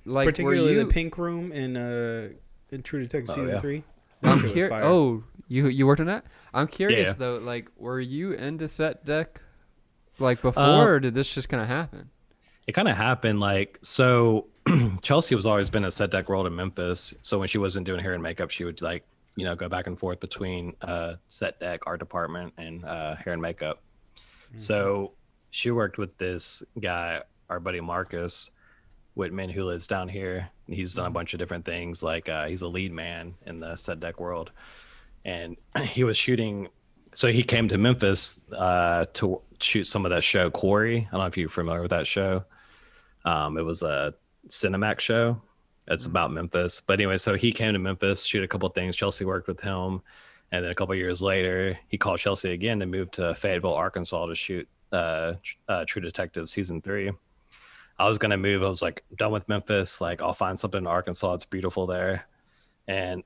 Particularly the Pink Room in True Detective season 3. I'm curious. Oh, you worked on that? I'm curious though. Like, were you into set deck like before, or did this just kind of happen? It kind of happened like so. Chelsea was always been a set deck world in Memphis. So when she wasn't doing hair and makeup, she would go back and forth between set deck, art department, and hair and makeup. Mm-hmm. So she worked with this guy, our buddy Marcus Whitman, who lives down here. He's done a bunch of different things. Like he's a lead man in the set deck world, and he was shooting. So he came to Memphis to shoot some of that show, Quarry. I don't know if you're familiar with that show. It was a Cinemax show. It's about Memphis. But anyway, so he came to Memphis, shoot a couple of things. Chelsea worked with him. And then a couple of years later, he called Chelsea again to move to Fayetteville, Arkansas to shoot True Detective season 3. I was going to move. I was like, done with Memphis. Like, I'll find something in Arkansas. It's beautiful there. And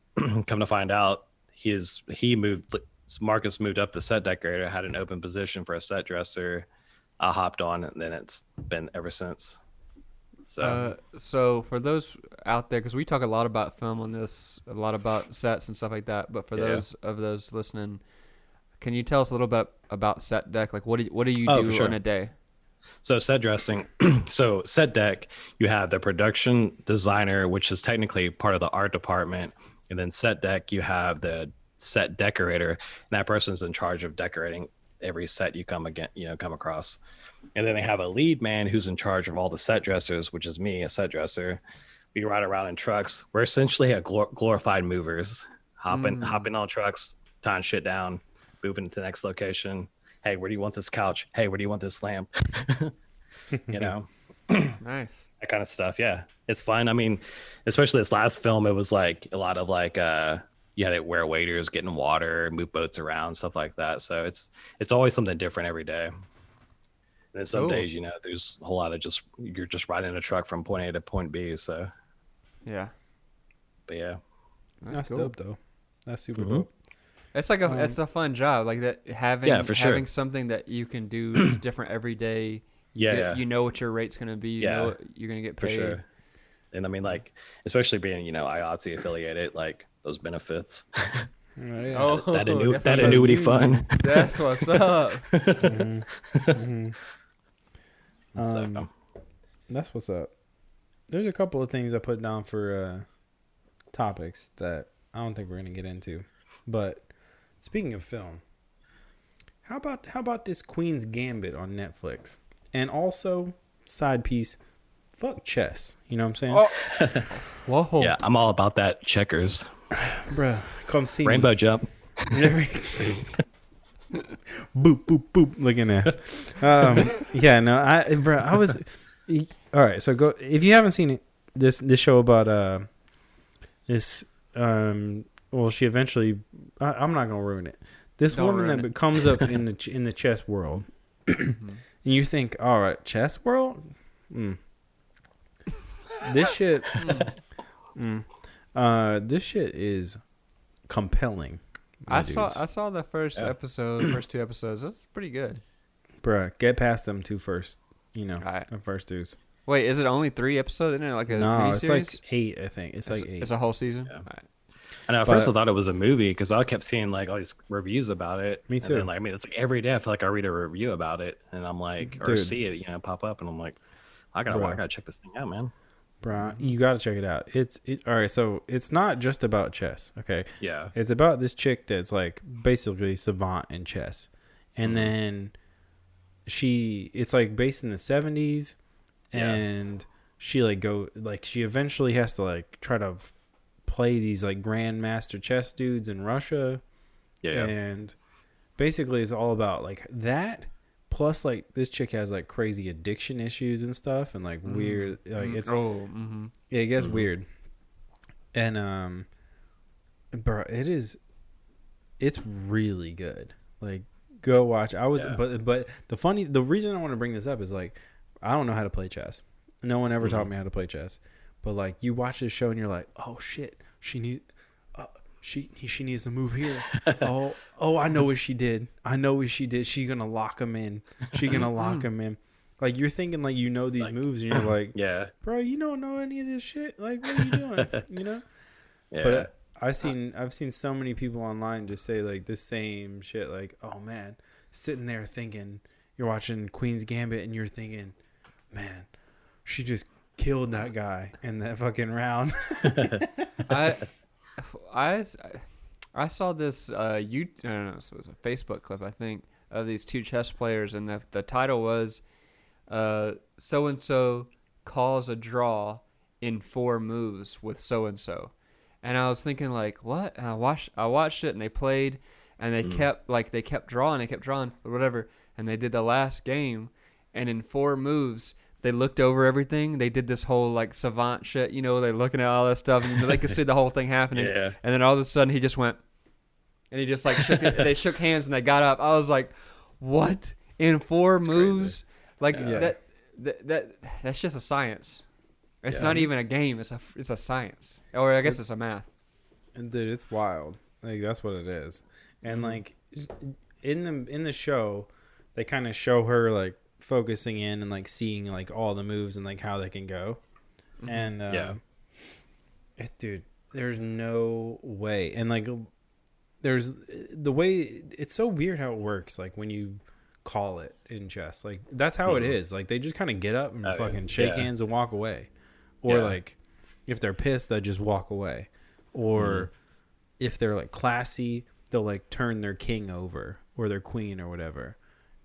come to find out, Marcus moved up to set decorator, had an open position for a set dresser. I hopped on, and then it's been ever since. So for those out there, because we talk a lot about film on this, a lot about sets and stuff like that, but for those listening, can you tell us a little bit about set deck? Like, what do you do in a day? So set dressing, so set deck, you have the production designer, which is technically part of the art department, and then set deck, you have the set decorator, and that person's in charge of decorating every set you come across. And then they have a lead man who's in charge of all the set dressers, which is me, a set dresser. We ride around in trucks. We're essentially a glorified movers, hopping on trucks, tying shit down, moving to the next location. Hey, where do you want this couch? Hey, where do you want this lamp? Nice. That kind of stuff. Yeah, it's fun. I mean, especially this last film, it was like a lot of like you had to wear waiters, getting water, move boats around, stuff like that. So it's always something different every day. And then some days, there's a whole lot of you're just riding a truck from point A to point B. So, yeah. But yeah, that's cool. Dope though. That's super dope. It's like it's a fun job, like that having something that you can do is different every day. Yeah, you know what your rate's gonna be. You know what you're gonna get paid. For sure. And I mean, like, especially being IATSE affiliated, like those benefits. Yeah. Oh, that annuity fund. That's what's up. So, That's what's up. There's a couple of things I put down for topics that I don't think we're gonna get into. But speaking of film, how about this Queen's Gambit on Netflix? And also, side piece, fuck chess. You know what I'm saying? Oh. Whoa. yeah, I'm all about that checkers. Bruh, come see Rainbow me. jump. boop, boop, boop, looking ass. Yeah, no, I was... All right, so go... If you haven't seen it, this show about this... well, she eventually... I'm not going to ruin it. This Don't woman ruin that it. comes up in the chess world, and you think, all right, chess world? This shit... this shit is compelling. I saw the first two episodes. That's pretty good. Bruh, get past them two first. You know, Right. the first twos. Wait, is it only 3 episodes? Isn't it like a No, it's like miniseries? 8, I think. It's like 8. It's a whole season? Yeah. Right. I know. At first, I thought it was a movie because I kept seeing like all these reviews about it. Me And too. then, like, I mean, it's like every day I feel like I read a review about it, and I'm like, or Dude. see it, pop up, and I'm like, I gotta check this thing out, man. Bruh, you gotta check it out. All right, so it's not just about chess, okay? Yeah. It's about this chick that's like basically savant in chess. And then it's like based in the 70s, and she she eventually has to like try to play these like grandmaster chess dudes in Russia. Yeah. And basically it's all about like that, plus like this chick has like crazy addiction issues and stuff, and like weird, like it's yeah, it gets weird. And bro, it's really good. Like, go watch. But the reason I want to bring this up is like, I don't know how to play chess. No one ever taught me how to play chess. But like, you watch this show and you're like, oh shit, she needs to move here. oh, I know what she did. She's gonna lock him in. Like, you're thinking like you know these moves, and you're like, Yeah. bro, you don't know any of this shit. Like, what are you doing? You know? Yeah. But I've seen so many people online just say like the same shit. Like, oh man, sitting there thinking you're watching Queen's Gambit and you're thinking, man, she just killed that guy in that fucking round. I saw this I don't know, it was a Facebook clip, I think, of these two chess players, and the title was so and so calls a draw in 4 moves with so and so. And I was thinking like, what? And I watched it, and they played, and they kept drawing, or whatever, and they did the last game, and in 4 moves they looked over everything. They did this whole like savant shit, they're looking at all that stuff, and they could see the whole thing happening. Yeah. And then all of a sudden he just went, and he just like shook it, they shook hands and they got up. I was like, what? In 4 moves? Crazy. Like that's just a science. It's not even a game. It's a science, or I guess it's a math. And dude, it's wild. Like, that's what it is. And like in the show, they kind of show her like focusing in and like seeing like all the moves and like how they can go. And dude, there's no way. And like there's the way, it's so weird how it works. Like when you call it in chess, like that's how it is. Like they just kind of get up and fucking shake hands and walk away. Or like if they're pissed, they'll just walk away. Or if they're like classy, they'll like turn their king over or their queen or whatever.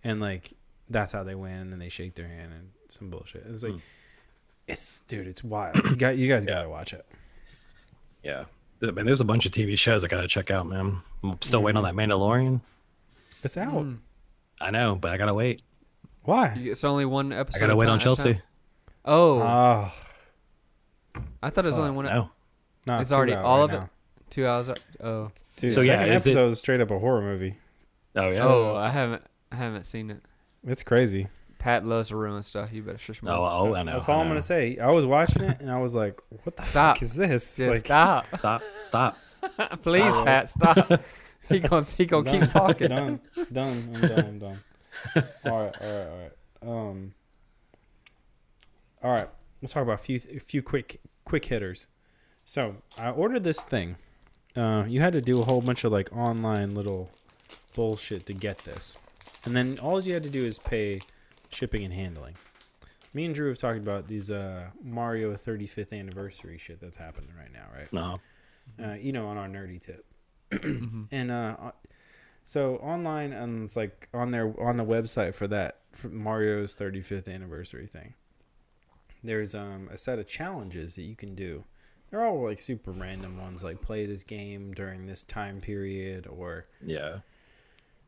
And like that's how they win, and then they shake their hand and some bullshit. It's like it's wild. You guys gotta watch it. Yeah. I mean, there's a bunch of TV shows I gotta check out, man. I'm still waiting on that Mandalorian. It's out. I know, but I gotta wait. Why? It's only one episode. I gotta wait on Chelsea. Oh, I thought it was only one. No, it's already all of it. 2 hours. Oh, dude, so yeah, is episode is straight up a horror movie. Oh yeah. Oh, I haven't seen it. It's crazy. Pat loves to ruin stuff. You better shush me. Oh, I know. That's all I'm gonna say. I was watching it and I was like, "What the fuck is this?" Just like, stop. Please, Stop. Pat, stop. He gonna keep talking. Done. I'm done. All right. All right. Let's talk about a few quick hitters. So I ordered this thing, you had to do a whole bunch of like online little bullshit to get this, and then all you had to do is pay shipping and handling. Me and Drew have talked about these Mario 35th anniversary shit that's happening right now, right? No. On our nerdy tip. And so online, and it's like on the website for Mario's 35th anniversary thing, there's a set of challenges that you can do. They're all like super random ones, like play this game during this time period, or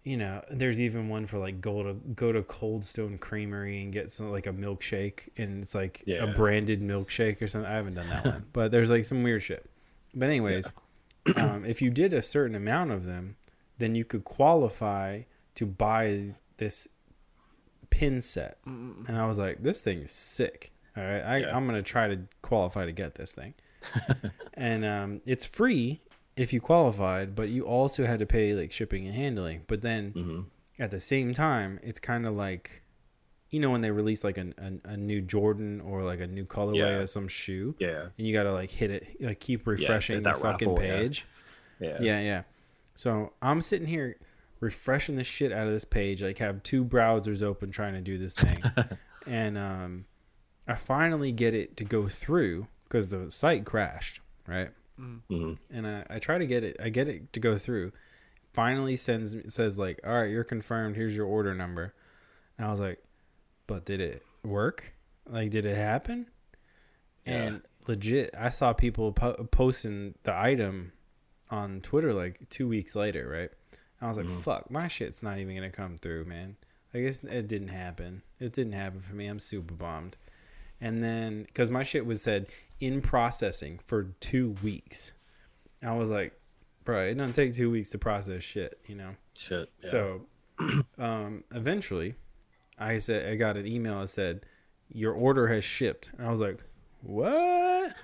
there's even one for like go to Cold Stone Creamery and get some like a milkshake, and it's like a branded milkshake or something. I haven't done that one, but there's like some weird shit. But anyways, if you did a certain amount of them, then you could qualify to buy this pin set. And I was like, this thing is sick. All right, I'm gonna try to qualify to get this thing. And it's free if you qualified, but you also had to pay like shipping and handling. But then at the same time, it's kind of like, when they release like a new Jordan or like a new colorway of some shoe, and you gotta like hit it, like keep refreshing the fucking page. Yeah. So I'm sitting here refreshing the shit out of this page, like have 2 browsers open trying to do this thing, and I finally get it to go through because the site crashed, right? And I try to get it. I get it to go through. Finally says like, all right, you're confirmed. Here's your order number. And I was like, but did it work? Like, did it happen? And legit, I saw people posting the item on Twitter like 2 weeks later, right? And I was like, fuck, my shit's not even gonna come through, man. I guess it didn't happen. It didn't happen for me. I'm super bummed. And then, because my shit was said in processing for 2 weeks. I was like, bro, it doesn't take 2 weeks to process shit, Shit. Yeah. So, eventually, I got an email that said, your order has shipped. And I was like, what?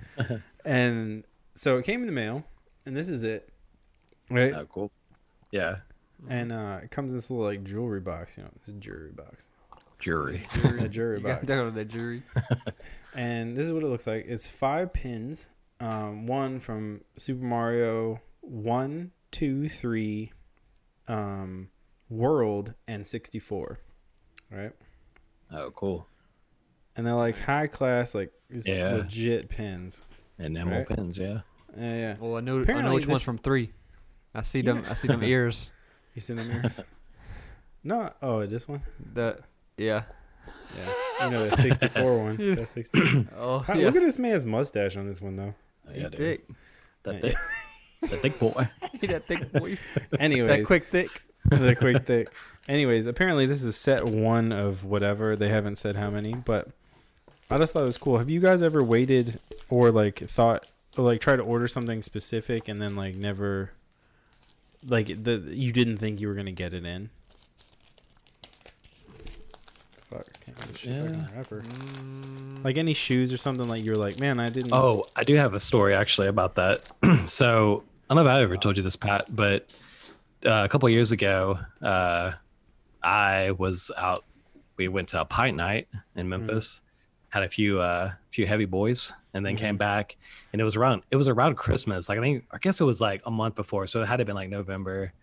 And so it came in the mail, and this is it. Right? Oh, cool. Yeah. And it comes in this little like jewelry box, it's a jewelry box. Jury. A jewelry box. Go to the jury. And this is what it looks like. It's 5 pins. One from Super Mario 1, 2, 3, World, and 64. Right? Oh, cool. And they're like high class, like legit pins. Enamel pins, yeah. Yeah. Well, I know which one's from 3. I see them. I see them ears. You see them ears? No. Oh, this one. Yeah. The 64 one. That 60. Oh, Look at this man's mustache on this one, though. Oh, yeah, thick. The thick boy. That thick boy. Anyways, that quick thick. The quick thick. Anyways, apparently this is set 1 of whatever. They haven't said how many, but I just thought it was cool. Have you guys ever waited or like thought or like try to order something specific and then like never like you didn't think you were gonna get it in? Fuck, I can't get shit back in the wrapper. Like any shoes or something, like you're like, man, I didn't. Oh, I do have a story actually about that. So I don't know if I ever told you this, Pat, but a couple of years ago, I was out. We went to a pint night in Memphis, had a few heavy boys, and then came back. And it was around Christmas. Like I guess it was like a month before, so it had to been like November.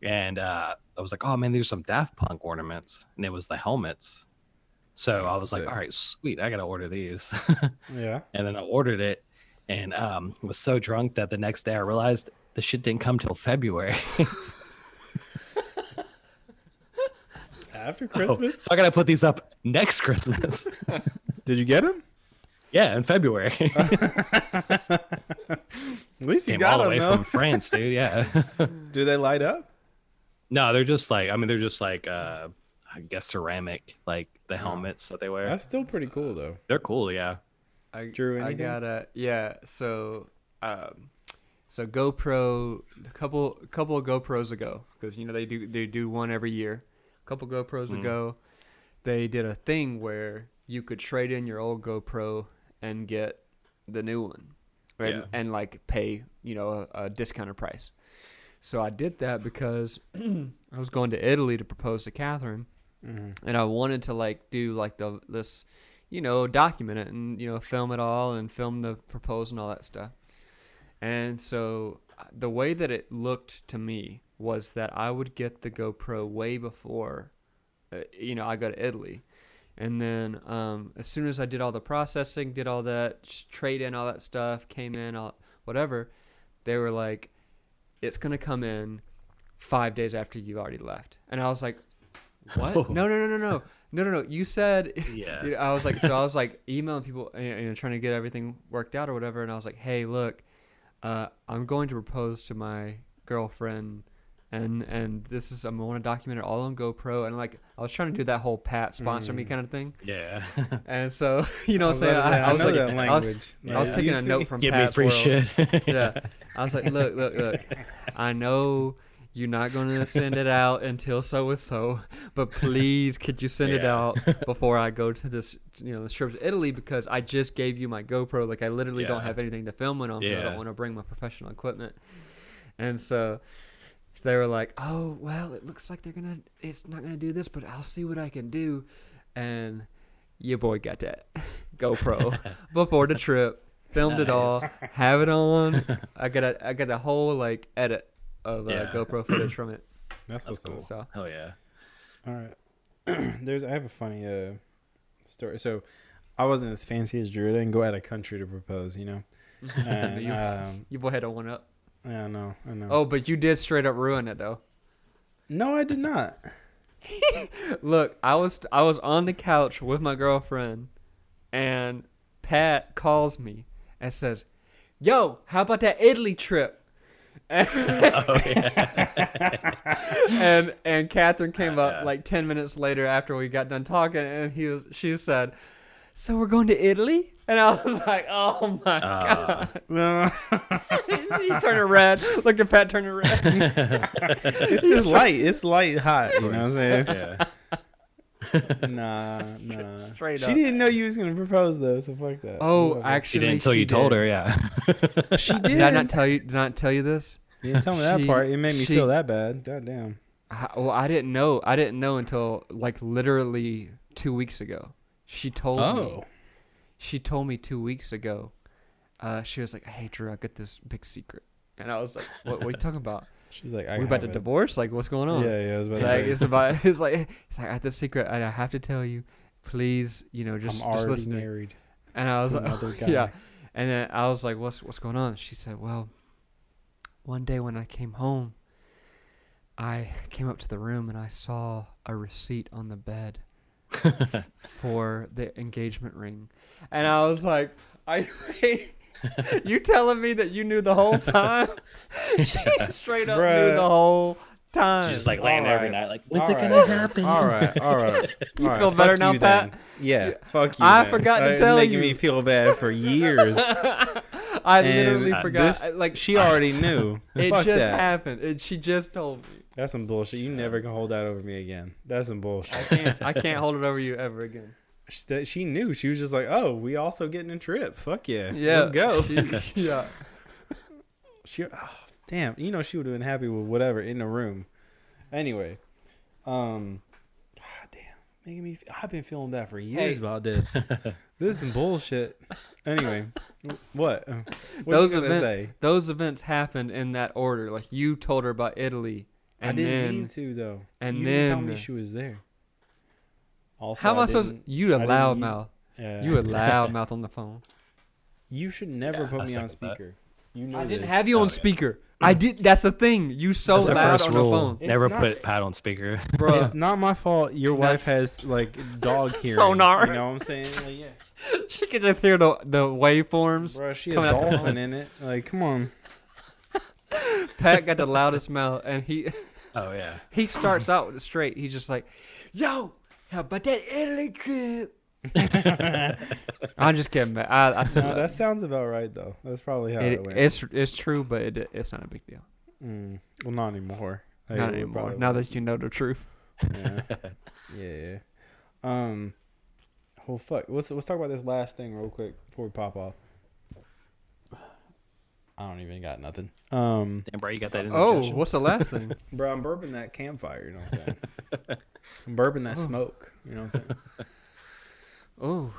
And I was like, oh man, there's some Daft Punk ornaments, and it was the helmets. So I was like, all right, sweet, I gotta order these. Yeah. And then I ordered it, and was so drunk that the next day I realized the shit didn't come till February. After Christmas? So I gotta put these up next Christmas. Did you get them? Yeah, in February. At least you Came got all the them, way though. from France, dude. Yeah. Do they light up? No, they're just like, I guess ceramic, like the helmets that they wear. That's still pretty cool, though. They're cool, yeah. Drew, I anything? got so GoPro a couple of GoPros ago, because they do one every year. A couple GoPros ago, they did a thing where you could trade in your old GoPro and get the new one, right? And like pay a discounted price. So I did that because I was going to Italy to propose to Catherine, and I wanted to like do like this document it and film it all and film the proposal and all that stuff. And so the way that it looked to me was that I would get the GoPro way before, I go to Italy. And then as soon as I did all the processing, did all that, trade in all that stuff, came in, whatever, they were like, it's going to come in 5 days after you've already left. And I was like, what? Oh. No. You said, Yeah. I was like emailing people, trying to get everything worked out or whatever. And I was like, hey, look, I'm going to propose to my girlfriend. And this is, I want to document it all on GoPro. And like, I was trying to do that whole Pat sponsor me kind of thing. Yeah. And so, what I'm saying? I was like, I was taking a note from Give Pat's me free world. shit. Yeah. I was like, look. I know you're not going to send it out until so, but please could you send it out before I go to this, this trip to Italy, because I just gave you my GoPro. Like, I literally don't have anything to film it on. I don't want to bring my professional equipment. And so they were like, oh, well, it looks like it's not going to do this, but I'll see what I can do. And your boy got that GoPro before the trip, filmed it all, have it on. I got a whole like edit of GoPro footage from it. That's cool. So. Hell yeah. All right. I have a funny story. So I wasn't as fancy as Drew. I didn't go out of country to propose, And, you boy had a one up. Yeah, I know. Oh, but you did straight up ruin it though. No, I did not. Look, I was on the couch with my girlfriend, and Pat calls me and says, "Yo, how about that Italy trip?" And Catherine came up like 10 minutes later after we got done talking, and she said, "So we're going to Italy?" And I was like, "Oh my god!" He turned red. Look at Pat turning red. It's just light. It's light hot. You know what I'm saying? Yeah. Nah. Straight up. She didn't know you was gonna propose though, so fuck that. Oh, She actually, didn't until you told her, yeah. She did. Did I not tell you? Did I not tell you this? You didn't tell me that part. It made me feel that bad. God damn. Well, I didn't know. I didn't know until like literally 2 weeks ago. She told me. She told me 2 weeks ago. She was like, "Hey, Drew, I got this big secret," and I was like, "What are you talking about?" She's like, "We about to divorce? Like, what's going on?" Yeah. I was about Like, to say. it's like I got this secret, and I have to tell you, please, just listen. Married. And I was like, another guy. yeah. And then I was like, what's going on? She said, well, one day when I came home, I came up to the room and I saw a receipt on the bed for the engagement ring. And I was like, you telling me that you knew the whole time? She straight up knew the whole time. She's just like laying there every night, like, when's it gonna happen? All right. You feel better now, Pat? Yeah, fuck you. I man. forgot to tell you. Making me feel bad for years. I literally forgot. She already knew. It Fuck just that. happened. She just told me. That's some bullshit. You never can hold that over me again. That's some bullshit. I can't hold it over you ever again. She knew. She was just like, oh, we also getting a trip. Fuck yeah. Yeah. Let's go. Yeah. Damn. She would have been happy with whatever in the room. Anyway. God damn. Making me. I've been feeling bad for years about this. This is some bullshit. Anyway. What? Those events happened in that order. Like, you told her about Italy. And I didn't mean to, though. And you then didn't tell me she was there. Also, how am I supposed to? You a loudmouth. Yeah. You a loudmouth on the phone. You should never put me on speaker. You know I didn't this. have you on speaker. I did. That's the thing. You so That's loud the on first rule. the phone. Never put Pat on speaker. Bro, It's not my fault. Your wife has like dog hearing. Sonar. You know what I'm saying? Like, yeah. she could just hear the waveforms. Bro, she a coming out the dolphin phone. in it. Like, come on. Pat got the loudest mouth, and Oh yeah. he starts out with it straight. He's just like, "Yo, how about that Italy trip?" I'm just kidding, man. I still. No, that sounds about right though. That's probably how it went. It's true, but it's not a big deal. Well, not anymore. Not anymore. Now that you know the truth. Yeah. Oh fuck. Let's talk about this last thing real quick before we pop off. I don't even got nothing. Damn, bro, you got that in the Oh, discussion. what's the last thing? Bro, I'm burping that campfire. You know what I'm saying? I'm burping that smoke. You know what I'm saying? Oh.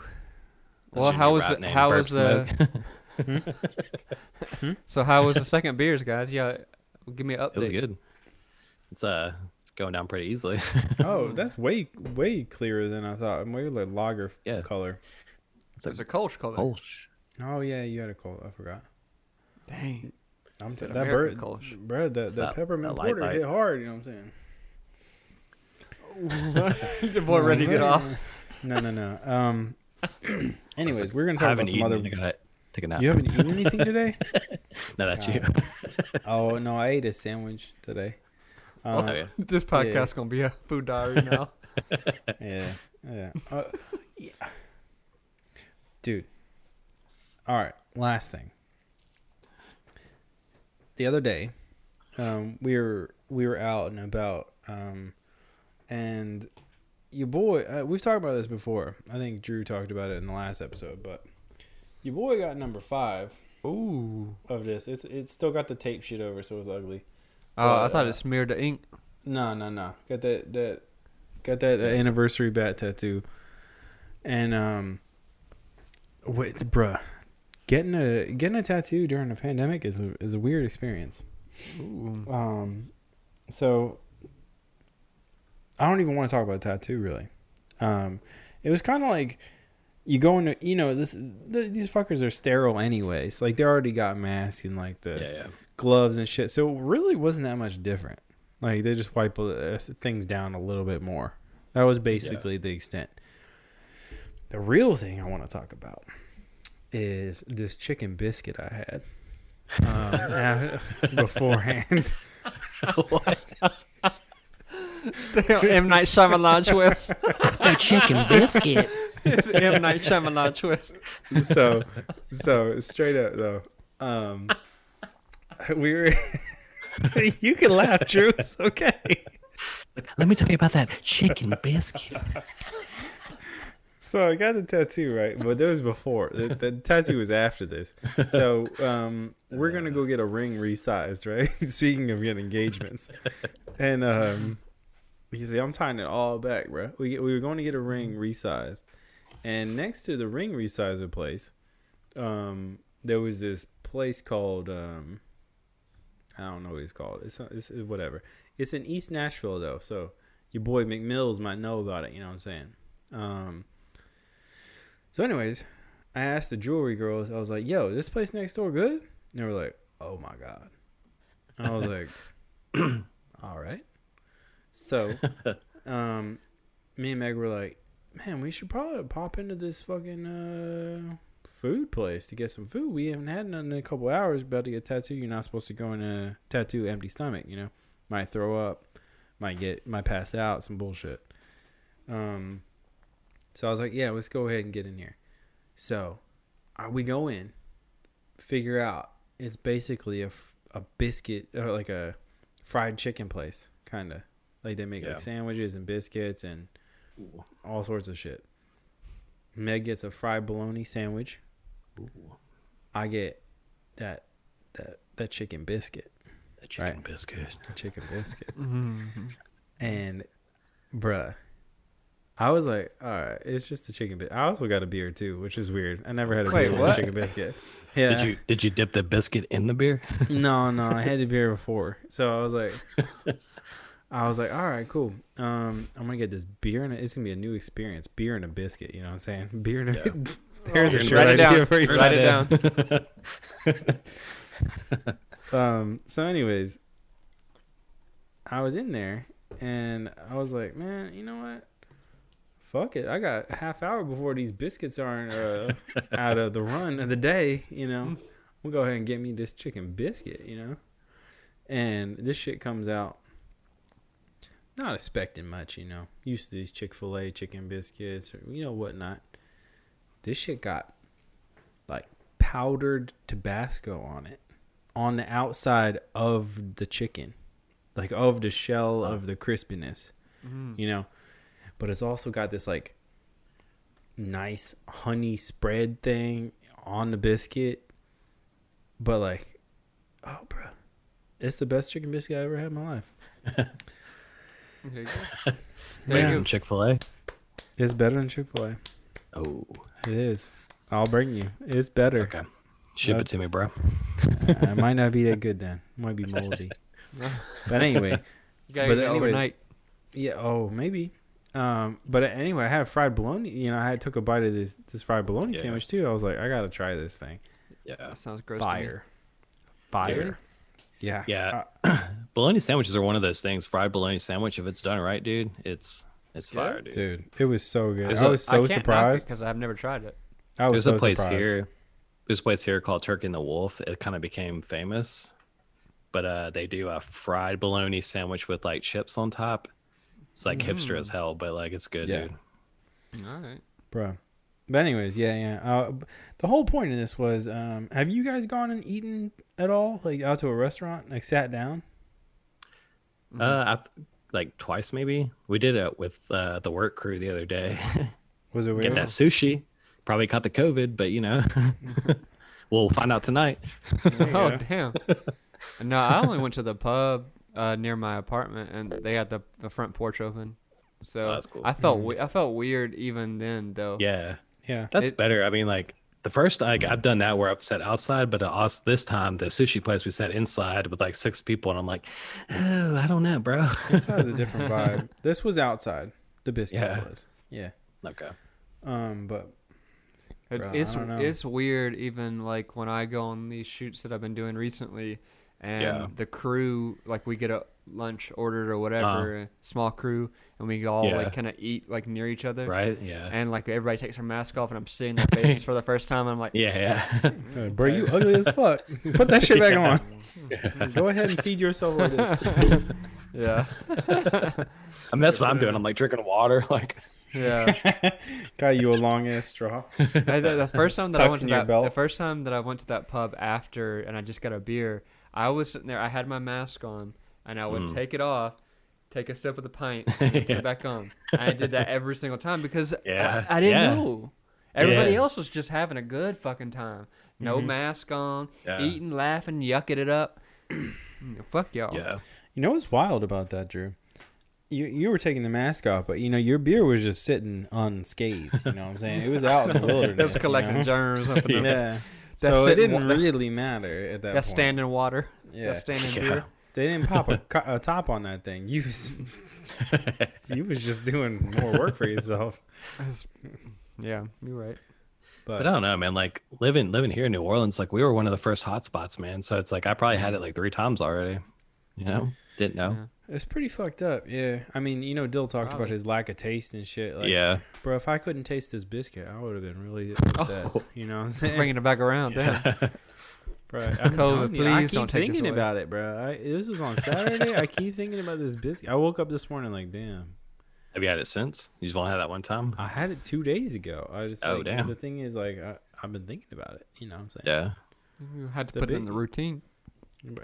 That's Well, your how new was rap it? name, How Burp was the? Smoke. So how was the second beers, guys? Yeah, give me an update. It was good. It's going down pretty easily. Oh, that's way clearer than I thought. Way like lager color. It's a Kolsch color. Kolsch. Oh yeah, you had a cold. I forgot. Dang. That American bird, Kolsch. bro, that peppermint porter hit hard. You know what I'm saying? The boy ready to get off. No. Anyways, we're gonna talk about some other. I gotta take a nap. You haven't eaten anything today? No, that's you. Oh no, I ate a sandwich today. Yeah. This podcast gonna be a food diary now. Yeah. Dude. All right. Last thing. The other day, we were out and about, and your boy. We've talked about this before. I think Drew talked about it in the last episode, but your boy got number 5. Ooh. Of this. It's still got the tape shit over, so it's ugly. Oh, But, I thought it smeared the ink. No. Got that anniversary bat tattoo, and wait, bruh, getting a tattoo during a pandemic is a weird experience. Ooh. So I don't even want to talk about a tattoo really. It was kind of like you go into, these fuckers are sterile anyways. Like they already got masks and like the gloves and shit. So it really wasn't that much different. Like they just wipe things down a little bit more. That was basically the extent. The real thing I want to talk about is this chicken biscuit I had beforehand. What? M. Night Shyamalan twist. The chicken biscuit. It's M. Night Shyamalan twist. So straight up though, we were. You can laugh, Drew. It's okay. Let me tell you about that chicken biscuit. So I got the tattoo, right? But that was before. The tattoo was after this. So we're going to go get a ring resized, right? Speaking of getting engagements. And he said, I'm tying it all back, bro. We were going to get a ring resized. And next to the ring resizer place, there was this place called... I don't know what it's called. It's whatever. It's in East Nashville, though. So your boy McMills might know about it. You know what I'm saying? So anyways, I asked the jewelry girls. I was like, yo, this place next door good? And they were like, oh, my God. And I was like, all right. So me and Meg were like, man, we should probably pop into this fucking food place to get some food. We haven't had nothing in a couple hours. About to get a tattoo. You're not supposed to go in a tattoo empty stomach, Might throw up, might pass out, some bullshit. So I was like, yeah, let's go ahead and get in here. So we go in, figure out it's basically a biscuit or like a fried chicken place, kind of. Like they make like sandwiches and biscuits and all sorts of shit. Meg gets a fried bologna sandwich. Ooh. I get that chicken biscuit. The chicken biscuit. The chicken biscuit. Mm-hmm. And bruh, I was like, all right, it's just a chicken biscuit. I also got a beer too, which is weird. I never had a beer with a chicken biscuit. Yeah. Did you dip the biscuit in the beer? No, I had the beer before. So I was like, all right, cool. I'm gonna get this beer and it's gonna be a new experience. Beer and a biscuit, you know what I'm saying? Beer and a there's a shirt idea for you. Write it down. So anyways, I was in there and I was like, man, you know what? Fuck it. I got a half hour before these biscuits aren't out of the run of the day, We'll go ahead and get me this chicken biscuit, And this shit comes out. Not expecting much, Used to these Chick-fil-A chicken biscuits or, whatnot. This shit got, like, powdered Tabasco on it. On the outside of the chicken. Like, of the shell of the crispiness. Mm. But it's also got this, like, nice honey spread thing on the biscuit. But, like, oh, bro. It's the best chicken biscuit I ever had in my life. Okay, From Chick-fil-A? It's better than Chick-fil-A. Oh. It is. I'll bring you. It's better. Okay. Ship it to me, bro. It might not be that good then. It might be moldy. But anyway. You gotta eat it overnight. Yeah, maybe. But anyway, I had fried bologna. I took a bite of this fried bologna sandwich too. I was like, I gotta try this thing. Yeah, that sounds gross. Fire. Yeah. Yeah. Bologna sandwiches are one of those things. Fried bologna sandwich, if it's done right, dude, it's fire, dude. Dude, it was so good. I was so surprised because I've never tried it. I was so There's a place here called Turkey and the Wolf. It kind of became famous, but they do a fried bologna sandwich with like chips on top. It's like hipster as hell, but like it's good, dude. All right, bro. But anyways, the whole point of this was, have you guys gone and eaten at all, like out to a restaurant, like sat down? Like twice maybe. We did it with the work crew the other day. Was it weird? Get that sushi. Probably caught the COVID, but we'll find out tonight. Oh damn! No, I only went to the pub near my apartment, and they had the front porch open. So that's cool. I felt weird even then, though. Yeah. Yeah, that's better. I mean, like the first, I've done that where I've sat outside, but this time the sushi place we sat inside with like 6 people, and I'm like, oh, I don't know, bro. This has a different vibe. This was outside. The Biscuit was. Yeah. Okay. But it's weird even like when I go on these shoots that I've been doing recently, and the crew, like we get a lunch ordered or whatever, small crew, and we all like kind of eat like near each other, right? Yeah. And like everybody takes their mask off, and I'm seeing their faces for the first time, and I'm like, bro, you ugly as fuck. Put that shit back on. Go ahead and feed yourself like this. Yeah. I mean, that's what I'm doing. I'm like drinking water, like. Yeah. Got you a long ass straw. The first time that I went to that pub after, and I just got a beer, I was sitting there. I had my mask on, and I would take it off, take a sip of the pint, and put it back on. And I did that every single time because I didn't know. Everybody else was just having a good fucking time. No mask on, eating, laughing, yucking it up. Fuck y'all. Yeah. You know what's wild about that, Drew? You were taking the mask off, but your beer was just sitting unscathed. You know what I'm saying? It was out in the wilderness. It was collecting germs up in the so it didn't really matter at that point. That's standing water. Yeah. That's standing beer. They didn't pop a top on that thing. You was just doing more work for yourself. Yeah, you're right. But I don't know, man. Like living here in New Orleans, like we were one of the first hot spots, man. So it's like I probably had it like 3 times already. Didn't know. Yeah. It's pretty fucked up. Yeah, I mean, Dill talked about his lack of taste and shit. Like, bro, if I couldn't taste this biscuit, I would have been really upset. You know what I'm saying? Bringing it back around, damn. Bro, I keep thinking about it, bro. This was on Saturday. I keep thinking about this biscuit. I woke up this morning like, damn. Have you had it since? You just only had that one time? I had it 2 days ago. I just damn. The thing is, like, I've been thinking about it. You know what I'm saying? Yeah. You had to put it in the routine.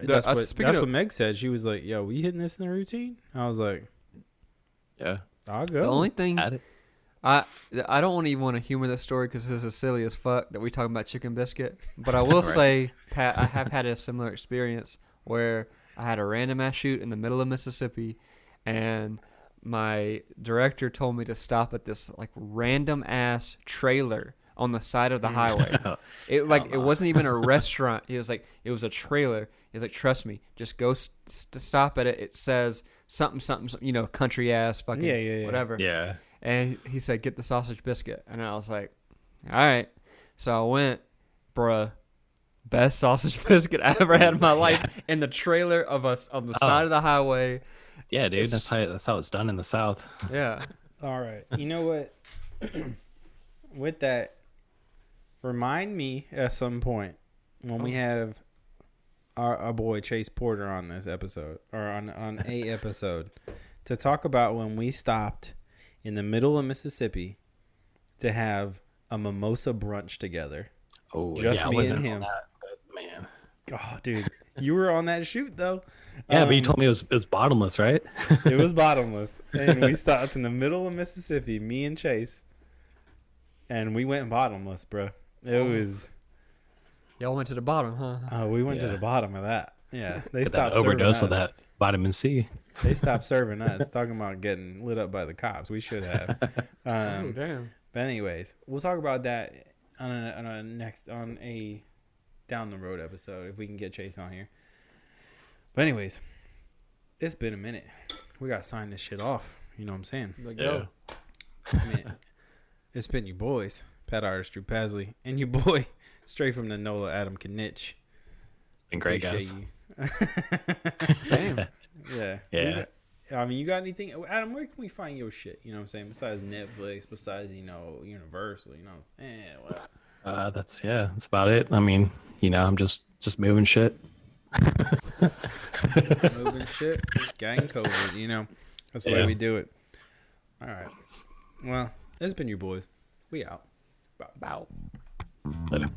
That's what Meg said. She was like, "Yo, we hitting this in the routine?" I was like, "Yeah, I'll go." The only thing I don't even want to humor this story because this is silly as fuck that we talking about chicken biscuit. But I will say, Pat, I have had a similar experience where I had a random ass shoot in the middle of Mississippi, and my director told me to stop at this like random ass trailer on the side of the highway. It wasn't even a restaurant. He was like, it was a trailer. He was like, trust me, just go stop at it. It says something, country ass fucking whatever. Yeah. And he said, get the sausage biscuit. And I was like, all right. So I went, bruh, best sausage biscuit I ever had in my life in the trailer on the side of the highway. Yeah, dude, that's how it's done in the South. Yeah. All right. You know what? With that, remind me at some point when we have our boy Chase Porter on this episode or on a episode to talk about when we stopped in the middle of Mississippi to have a mimosa brunch together. Oh, just me and him. That, but man, oh, dude, you were on that shoot though. Yeah, but you told me it was bottomless, right? It was bottomless, and we stopped in the middle of Mississippi, me and Chase, and we went bottomless, bro. It was. Y'all went to the bottom, huh? We went to the bottom of that. Yeah, they stopped that overdose serving us. of that vitamin C. They stopped serving us. Talking about getting lit up by the cops. We should have. Oh damn. But anyways, we'll talk about that on a down the road episode if we can get Chase on here. But anyways, it's been a minute. We gotta sign this shit off. You know what I'm saying? Go. Man, it's been your boys, Pet Artist Drew Pasley, and your boy, straight from the NOLA, Adam Knych. It's been great, guys. Same. Yeah. Yeah. I mean, you got anything, Adam? Where can we find your shit? You know what I'm saying? Besides Netflix, besides Universal. You know what I'm saying? Well, That's about it. I mean, I'm just moving shit. moving shit, gang COVID. That's the way we do it. All right. Well, it's been your boys. We out. Bow. Later.